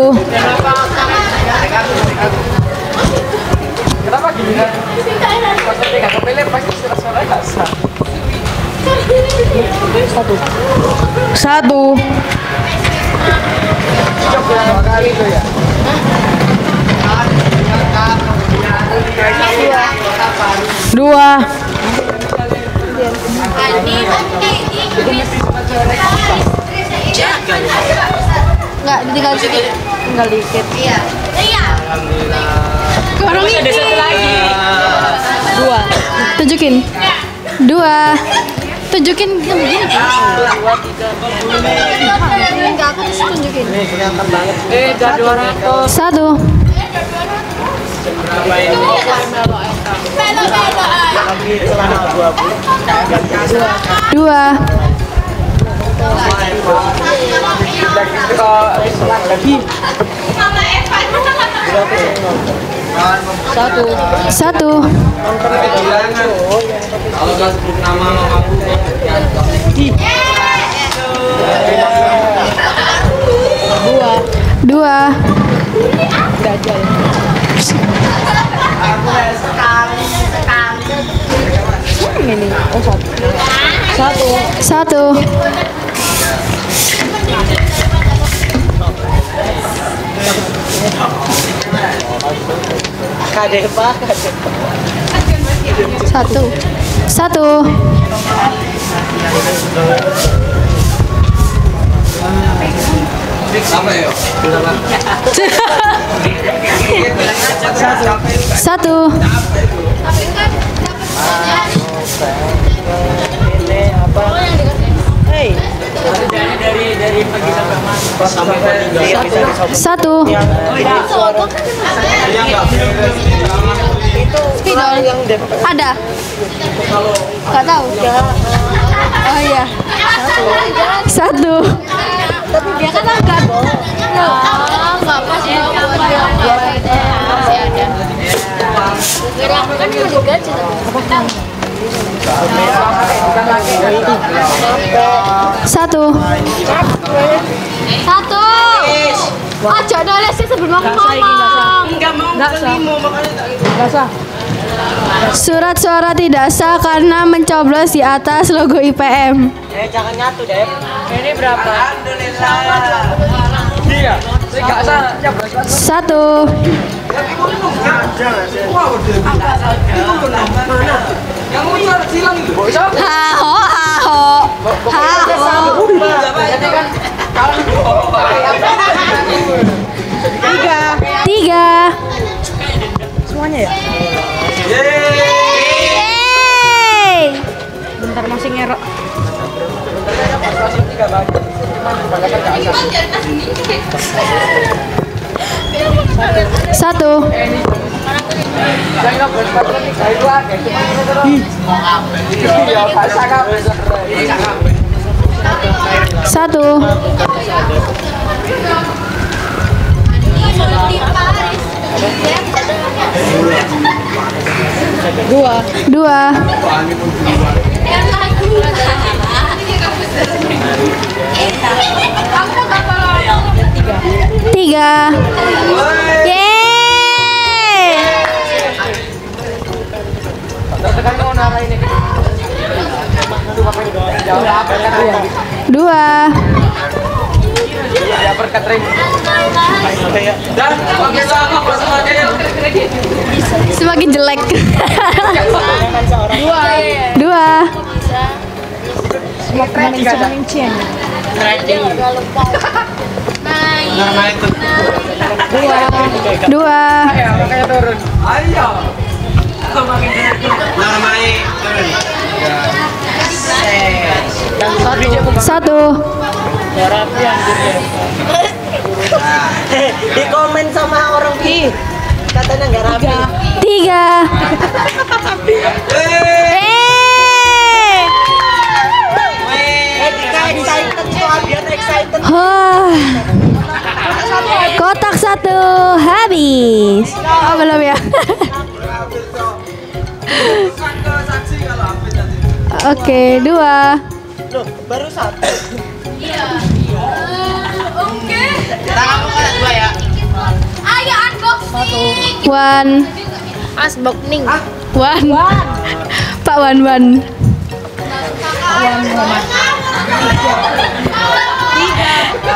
Kenapa gini? Pas kepilih pasti suara nggak sah. Satu. Dua kali tuh ya. Dua. Enggak, tinggal dikit. Tinggal dikit. Iya. Kurang ada satu lagi. Dua. Tunjukin. Dua. Tunjukin begini. Enggak, aku tunjukin. Jadi 200. Satu. Dua. Satu. Satu. Kalau nggak sebut nama Dua. Ini. Oh, satu. Satu. Satu. Satu. Apa ya? Satu. Satu. Spidol ada? Gak tahu. Oh iya. Satu. Tapi dia kan angkat. Enggak pas ya. Masih ada. Gerak kan juga gaji. Satu. Satu. Aja nulis sih sebelum aku ngomong. Enggak mau terima makanya sah. Surat suara tidak sah karena mencoblos di atas logo IPM. Jangan nyatu deh. Ini berapa? Iya, saya nggak salah. Satu. Haho, haho, haho. Tiga. Semuanya ya? Yeay. Bentar masih ngerok. Ini Satu. Satu. Dua. Tiga. Yeay. Dua. Semakin jelek. Dua. Dua. Satu. Di komen sama orang katanya nggak rapi. Tiga. Kotak satu habis. Oh belum ya. Oke, dua. Loh, baru satu. Oke. Dua ya. Ayo unboxing. One. Unboxing. One. Pak Wan.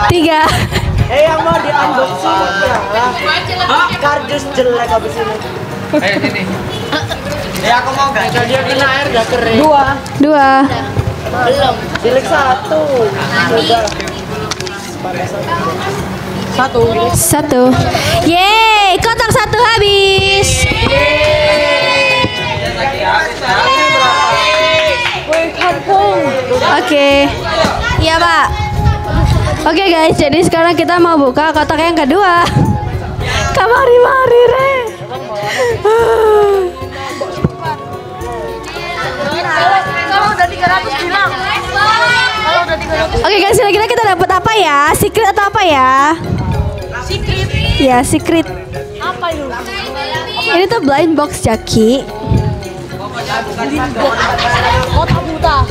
Tiga. Yang mau di unboxing ya. Kardus jelek habis ini. Ayo sini. Ya aku mau nggak? Dia kena air nggak kering. Dua. Belum. Jelek satu. Coba. Satu. Yeay, kotak satu habis. Oke. Iya, Pak. Oke guys, jadi sekarang kita mau buka kotak yang kedua. Kamari re. Oke guys, kira-kira kita dapat apa ya? Secret atau apa ya? Secret. Ya, secret. Apa itu? Ini tuh blind box Jaki. Kotak buta.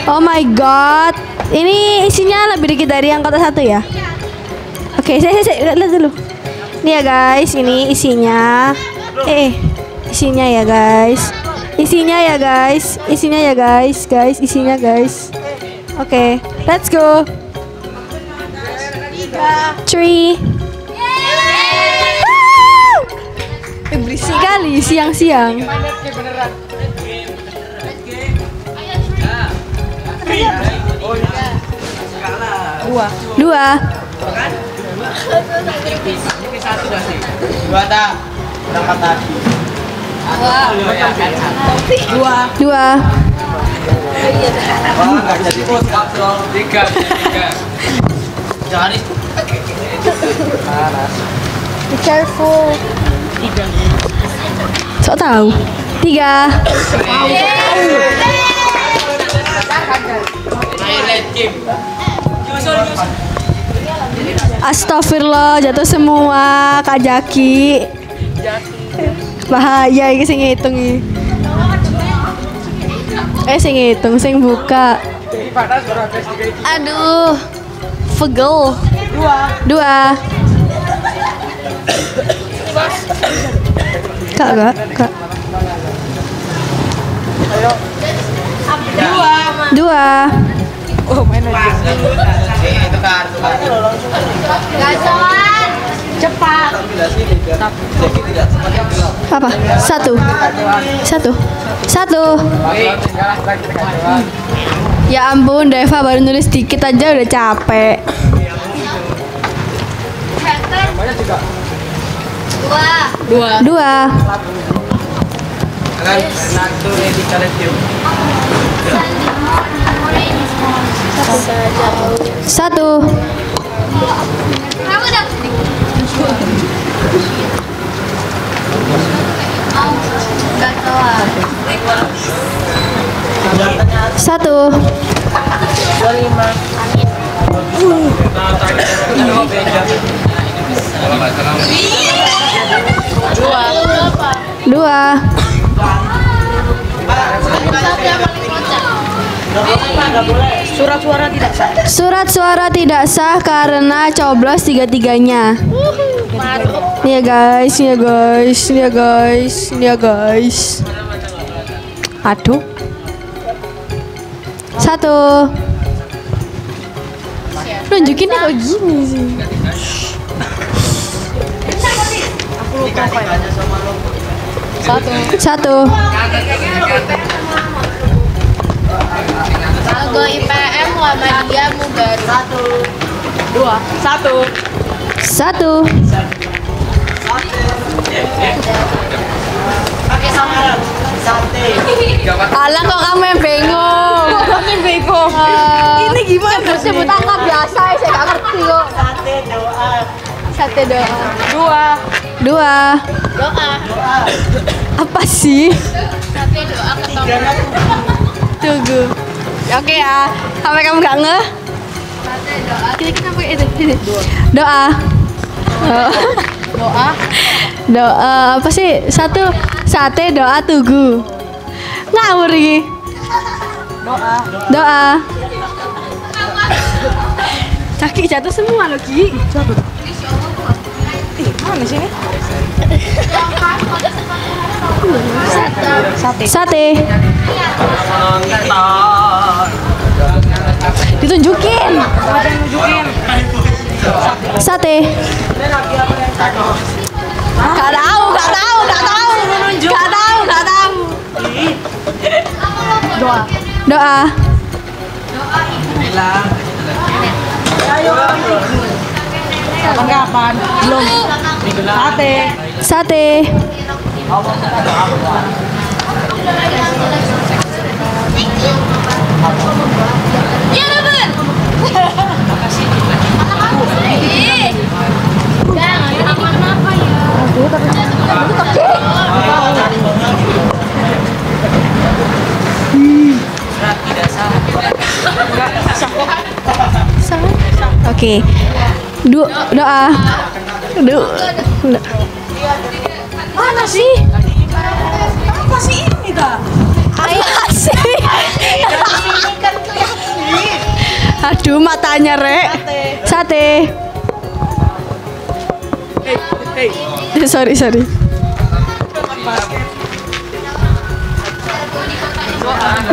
Oh my god. Ini isinya lebih dikit dari yang kotak satu ya? Oke, saya lihat dulu. Ini ya guys, ini isinya. Isinya ya guys. Isinya ya guys. Isinya ya guys, isinya guys. Oke, let's go. 3. Berisik kali siang-siang. Dua. Dua tak? Berapa tadi? Dua. Nggak jadi bos, kapsul. Tiga. Jangan itu. Be careful. Sok tahu. 3. Astagfirullah, jatuh semua Kak Jaki. Bahaya iki sing ngitung iki. Sing ngitung, sing buka. Aduh. Pegel. Dua. Kak. Dua. Oh, main aja. Tukar. Gasolan. Cepat. Apa? Satu. Ya ampun, Deva baru nulis dikit aja udah capek. Dua. Satu. 1. 2. Surat suara tidak sah karena coblos tiga-tiganya. Nih ya guys, nih ya guys, nih ya guys, nih ya guys. Aduh. 1. Nunjukinnya kok gini sih. 1. Algo IPM Muhammadiyah Mugaru. 1. Alah kok kamu yang bingung. Ini gimana? Sebut angka biasa, saya nggak ngerti kok. Sate doa. 2. Doa. Apa sih? Sate doa ketemu. Tunggu. Oke ya, sampai kamu nggak ngeh. Kita pakai itu. Doa. Doa apa sih? 1. Sate doa tugu. Ngawur iki. Doa. Kaki jatuh semua loh, Ki. Mana sini? Sate. Ditunjukin. Sate. Gak tahu. Doa. Kapan? Belum. Sate. Iya bener. Kenapa ya? Oke. Doa. Mana sih? Apa sih ini dah? Apa sih? Aduh, matanya Rek. Sate. Sorry.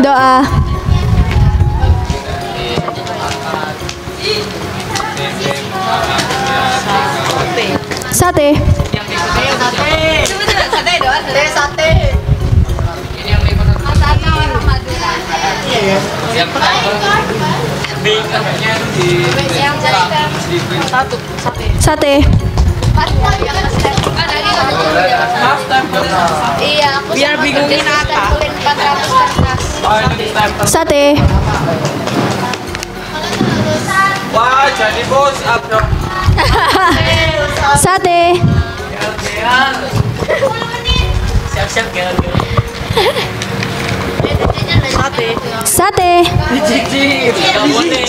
Doa. Sate. Sate. Iya, aku biar bingungin Ata. Sate. Wah, jadi bos abdo. Sate. Siap-siap gel. Sate. Gak boleh.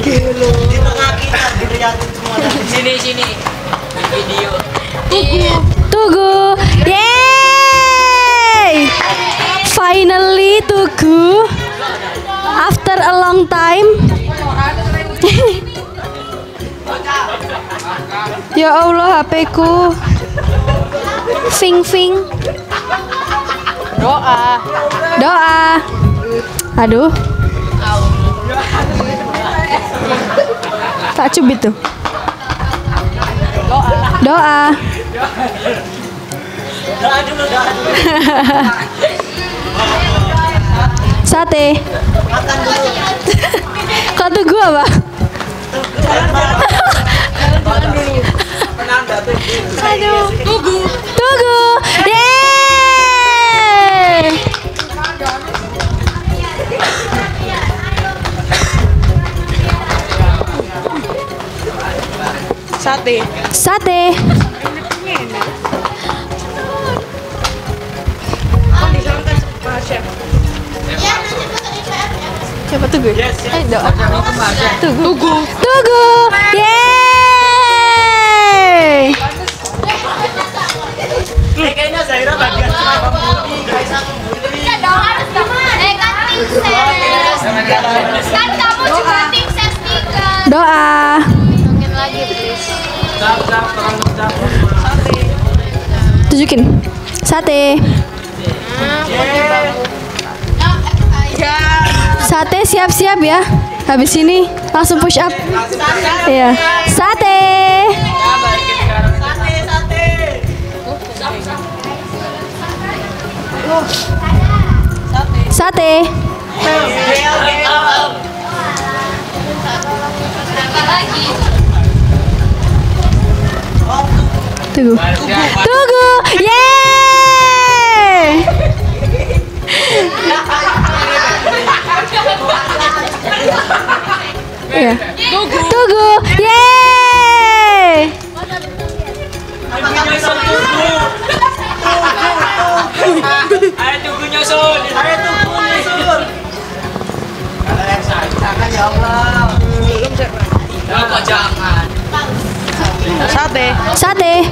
Di tengah kita dilihatin semua. Sini. Video. Tugu. Yeay! Finally Tugu. After a long time. Ya Allah, HP-ku. Fing. Doa. Aduh. Tak cubit tuh. Doa. Sate. Kok Tugu apa? Aduh. Tugu. Yeay. Sate. Siapa Tugu? Doa. Tugu. Tugu. Yeay. Kayaknya Zaira bagian Kan kamu juga tim ses tiga. Doa. Mungkin lagi please. Tunjukin. Sate. Sate siap-siap ya. Habis ini langsung push up. Iya. Sate. Sate. Tunggu. Tunggu. Yeay. Iya. Tunggu. Yeay. Ayo Tugu nyusul. Ayo Tugu nyusul. Ya Allah. Kok jangan. Sate. Sate.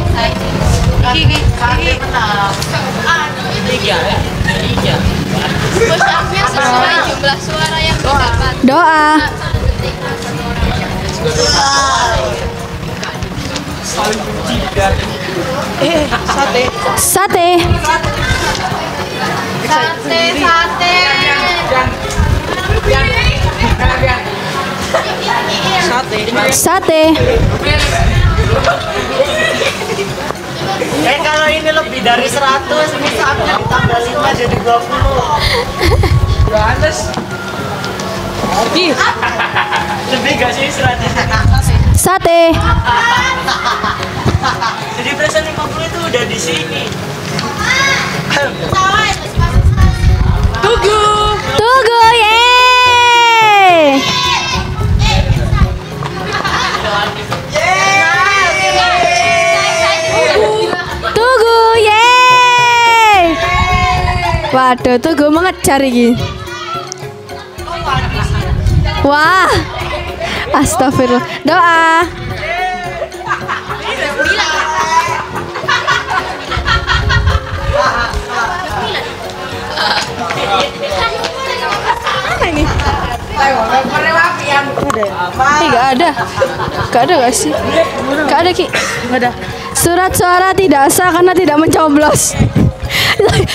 Push up-nya sesuai jumlah suara yang didapat. Doa. Sate. Sate. Sate. Kalau ini lebih dari 100, ini saatnya ditambah 5 jadi 20. Johannes. Lebih gak sih 100? Sate. Jadi persen 50 itu udah di sini. Tugu. Tugu. Yeay. Tugu. Yeay. Waduh, Tugu mengejar iki. Wah. Astagfirullah. Doa. Gak ada. Gak ada gak sih? Gak ada Ki. Gak ada. Surat suara tidak sah karena tidak mencoblos.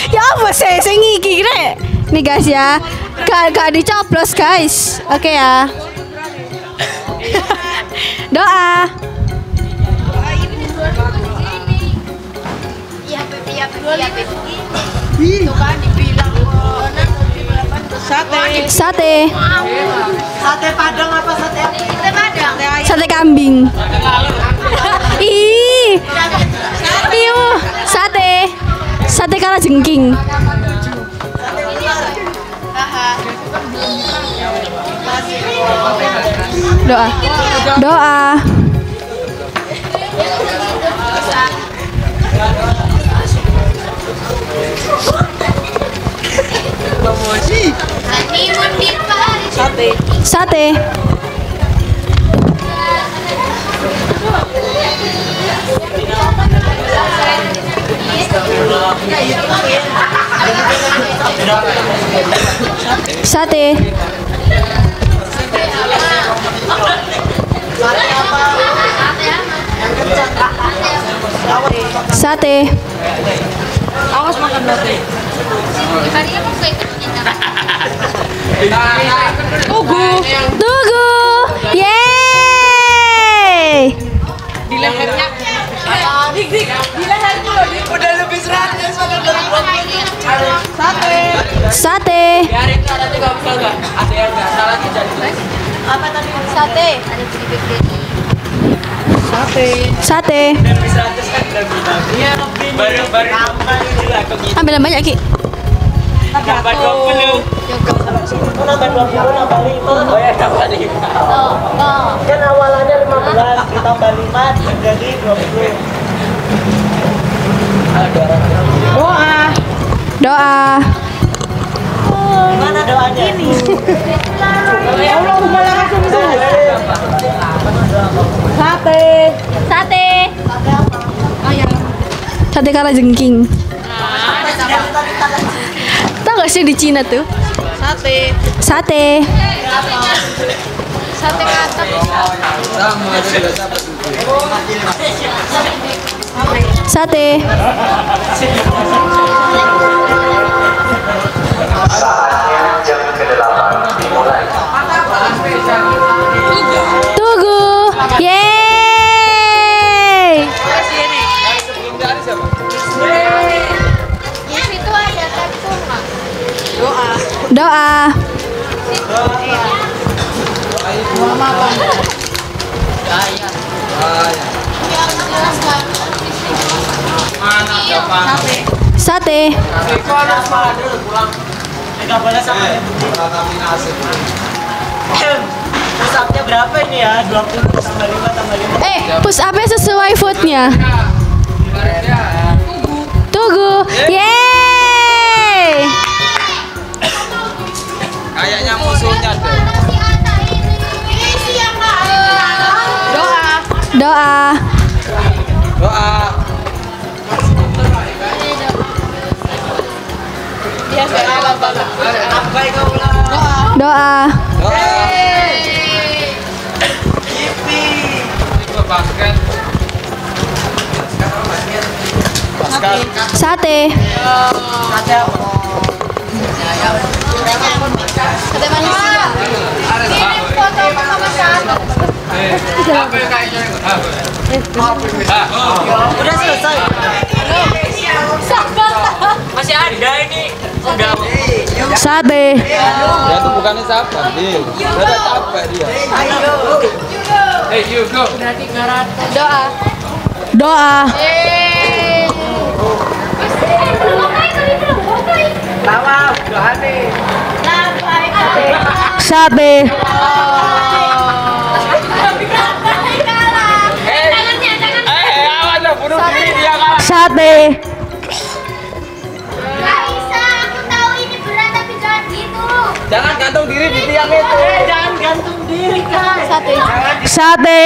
Ya apa sih? Saya ngiki kira. Nih guys ya. Gak dicoblos guys. Oke ya. Doa. Iya, Beb. Tuh kan dibilang. Sate. Sate. Sate Padang apa sate? Sate Padang. Sate kambing. Ih. Iu, sate. Sate kalajengking. Doa. Doa. Sate. Sate. Sate. Sate. Awas makan sate. Tugu. Tugu. Yeay. Di lehernya. Dik, di lehernya loh, Dik. Udah lebih 100 pada 2020. Sate. Sate. Biarin nanti kalau misal nggak ada yang nggak salah jadi Apa tadi? Sate. Ada Sate. Sate. Lebih 100 kan lebih. Iya, lebih. Baru-baru Ambil yang banyak Ki. Nambah 20. Nambah 20, nambah 5. Oh ya, nambah 5. Kan awalannya 15, ditambah 5 jadi 20. Doa. Doa. Mana doanya? Ini. Sate kalajengking. Tahu gak sih di Cina tuh? Sate. Sate katak. Sate. Saatnya jam ke-8 dimulai. Tugu. Yeay. Di situ ada tepung nggak? Doa. Sate. Pusatnya berapa ini ya? 20 tambah 5 tambah 5. Push up-nya sesuai footnya. Tugu. Yeay. Kayaknya musuhnya deh. Doa. Doa. Sate. Sate manusia. Kirim foto sama satu. Udah selesai. Masih ada ini. Udah. Sate. Ya itu bukannya sabar, Bil. Udah capek dia. Hey, you go. Doa. Doa. Sate. Sate. Jangan gantung diri di tiang itu. Jangan gantung diri, guys. Sate.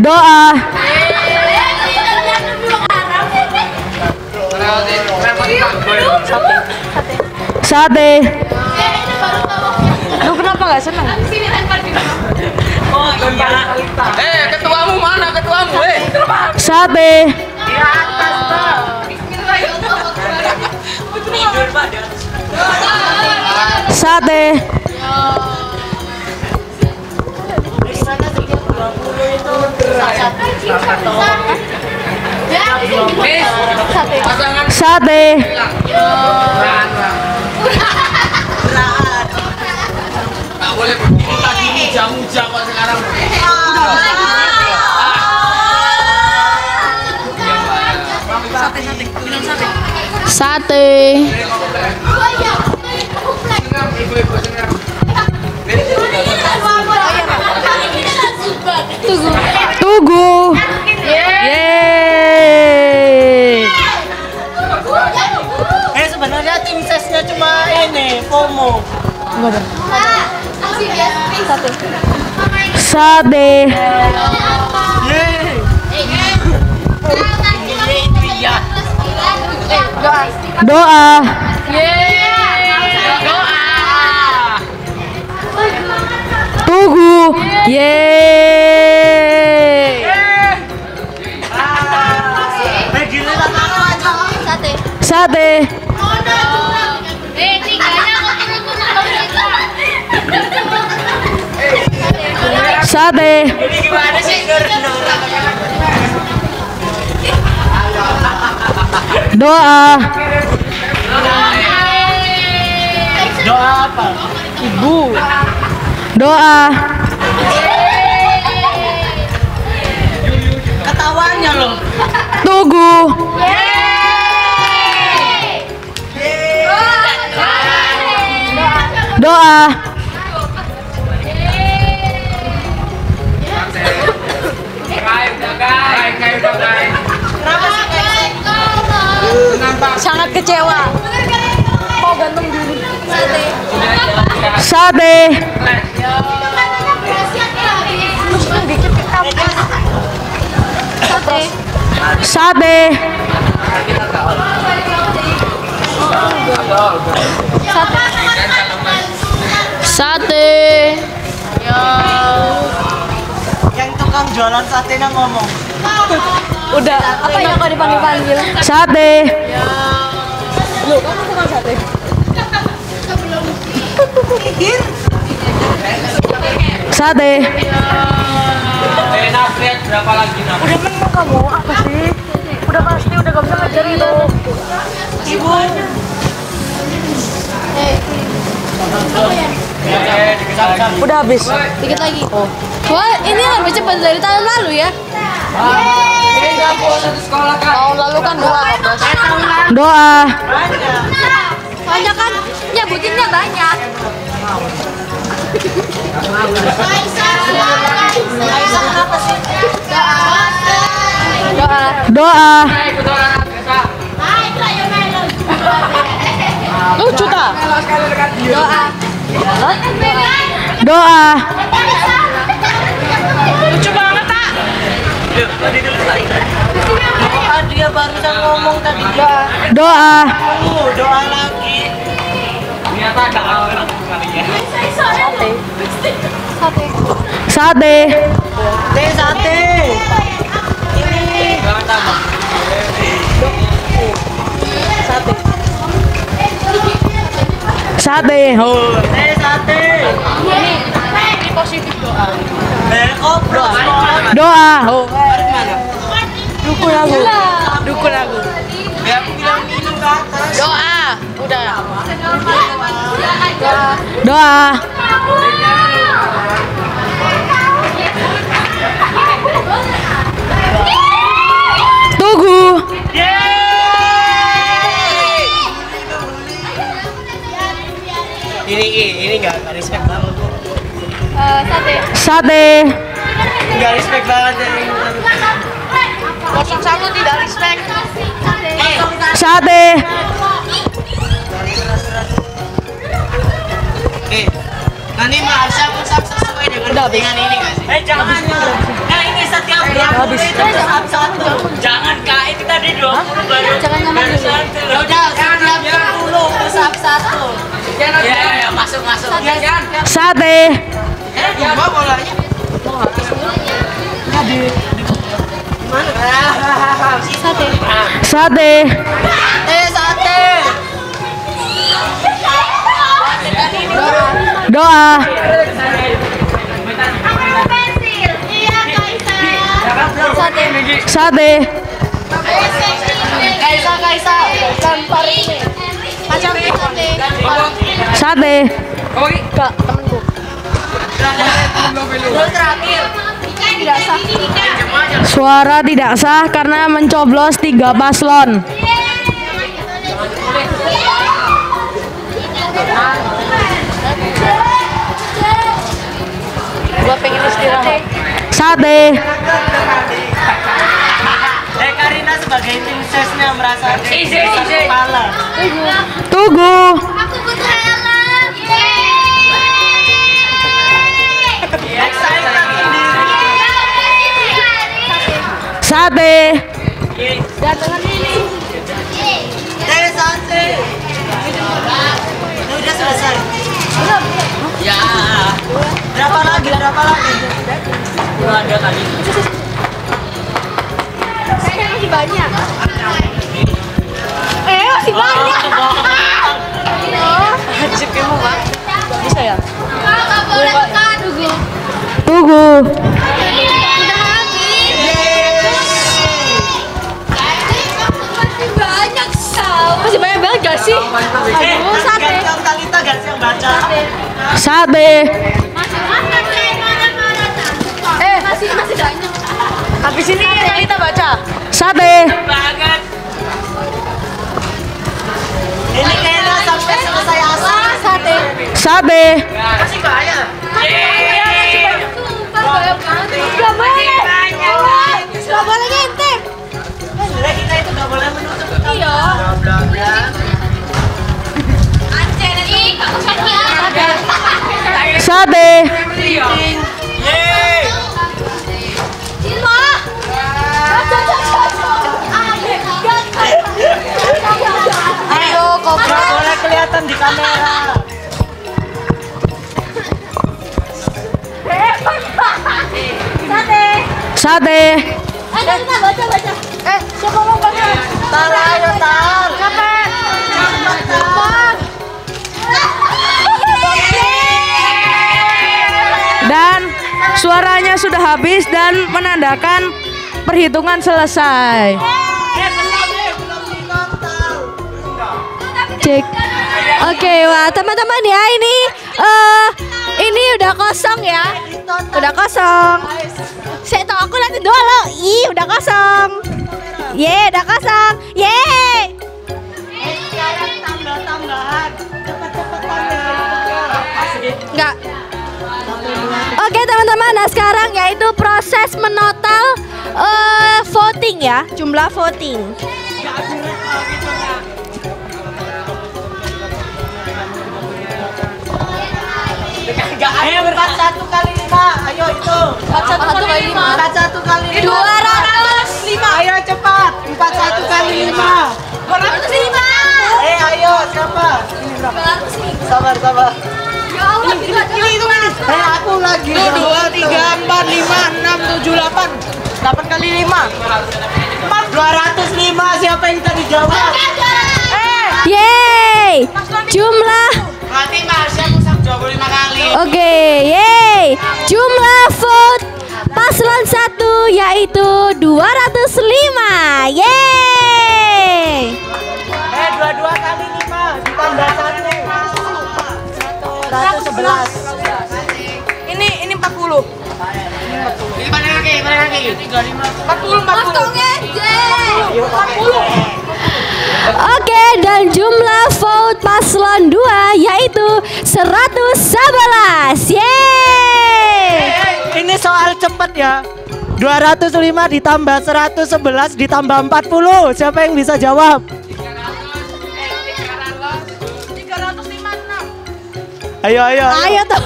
Doa. Sate. Lu kenapa gak seneng? Oh iya. Ketuamu mana ketuamu? Sate. Di atas, Bang. Tidur, Pak. Sate. Sate. Nggak boleh begini lagi muja-muja kok sekarang. Sate. Tugu. Yeay. Sebenarnya tim sesnya cuma ini, FOMO. Sate. Doa. Tugu. Yeay. Sate. Sate. Ini gimana sih? Doa. Doa apa? Ibu. Doa. Ketawanya loh. Tugu. Doa. Kenapa sih? Sangat kecewa. Oh, ganteng dulu. Sate. Sate. Sate. Yang tukang jualan satenya ngomong. Udah, apa yang kau dipanggil-panggil? Sate. Loh, kamu tukang sate? Sate. Berapa lagi? Udah menang kamu, apa sih? Udah pasti, udah gak bisa ngajar itu. Udah habis. Dikit lagi. Oh. Wah, ini lebih cepat dari tahun lalu ya. Tahun lalu kan 2 Bos. Doa. Banyak kan? Nyebutinnya banyak. Doa. Lucu tak? Doa. Doa. Lucu banget tak? Dia barusan ngomong tadi. Doa. Doa lagi. Sate. Sate. Ini. Sate. Oh. Sate. Ini positif doa. Doa. Oh. Dukun aku. Dukun aku. Doa. Udah. Doa. Tugu. Ini nggak respect banget. Sate. Nggak respect banget. 01 tidak respect. Sate. Nanti harusnya pusat sesuai dengan ini nggak sih? Jangan. Nah ini setiap jangan kak, itu tadi 20 baru. Jangan nyaman dulu. Ya udah, setiap 10 terus satu. Ya, masuk. Sate. Gimana bolanya? Sate. Sate. Sate. Doa. Sate. Kaisa. Lempar ini. Macam sate. Sate. Kak, temenku. Terakhir. Tidak sah. Suara tidak sah karena mencoblos 3 paslon. Gua pengen istirahat. Sate. Karina sebagai tim sesnya merasa kepala. Tugu. Aku berhalang. Sate. Datangan ini. Sate. Udah selesai. Ya. Berapa lagi? Belum ada tadi. Saya masih banyak. Masih banyak. Hajib kamu, Pak. Bisa ya? Boleh kan, Tugu. Udah habis. Masih banyak, Sal. Masih banyak banget gak sih? Aduh, sate. Talita gak sih yang baca? Sate. Masih banyak. Habis ini Talita baca. Sate. Banget. Ini kayaknya sampai selesai asal. Sate. Sate. Masih banyak. Gak boleh ngintip. Sebenarnya kita itu gak boleh menutup Iya. Sate. Ayo, kok boleh kelihatan di kamera. Sate. Baca. Siapa mau baca? Tal, ayo Tal. Dan suaranya sudah habis dan menandakan perhitungan selesai. Cek. Oke, wah teman-teman ya ini udah kosong ya. Udah kosong. Saya tahu aku liatin doang loh. Ih, udah kosong. Ye, udah kosong. Ye. Sekarang tambah-tambahan. Cepet-cepet Enggak. Oke teman-teman, nah sekarang yaitu proses menotal voting ya, jumlah voting. Ayo berkat 1 kali 5. Ayo itu. 1 kali 5. 1 kali 5. 205. Ayo cepat. 41 kali 5. 205. Ayo siapa? Sabar. Ya Allah, Ini hitungan. Aku lagi. 1, 2, 3, 4, 5, 6, 7, 8. 8 kali 5. 205. Siapa yang tadi jawab? Yeay. Jumlah. Berarti Marsha musab 25 kali. Oke, yeay. Jumlah vote paslon 1 yaitu 205. Yeay. 22 kali 5 ditambah 1. 111. Ini 40. Balik lagi. 40. Oke, dan jumlah vote paslon 2 yaitu 111. Yeay. Ini soal cepet ya. 205 ditambah 111 ditambah 40. Siapa yang bisa jawab? 356. Ayo. Ayo tuh.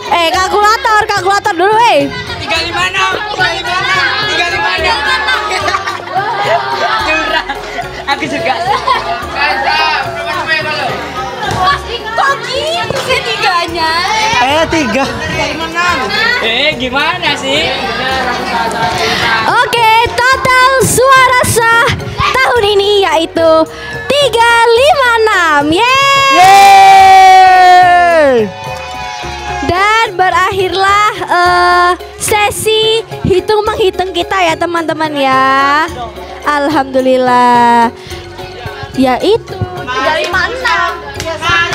356. Kalkulator dulu 356. Aku juga. Kok gitu sih tiganya? 3. Gimana sih? Oke, total suara sah tahun ini yaitu 356. Yeay. Dan berakhirlah sesi hitung menghitung kita ya teman-teman ya. Alhamdulillah. Yaitu 356.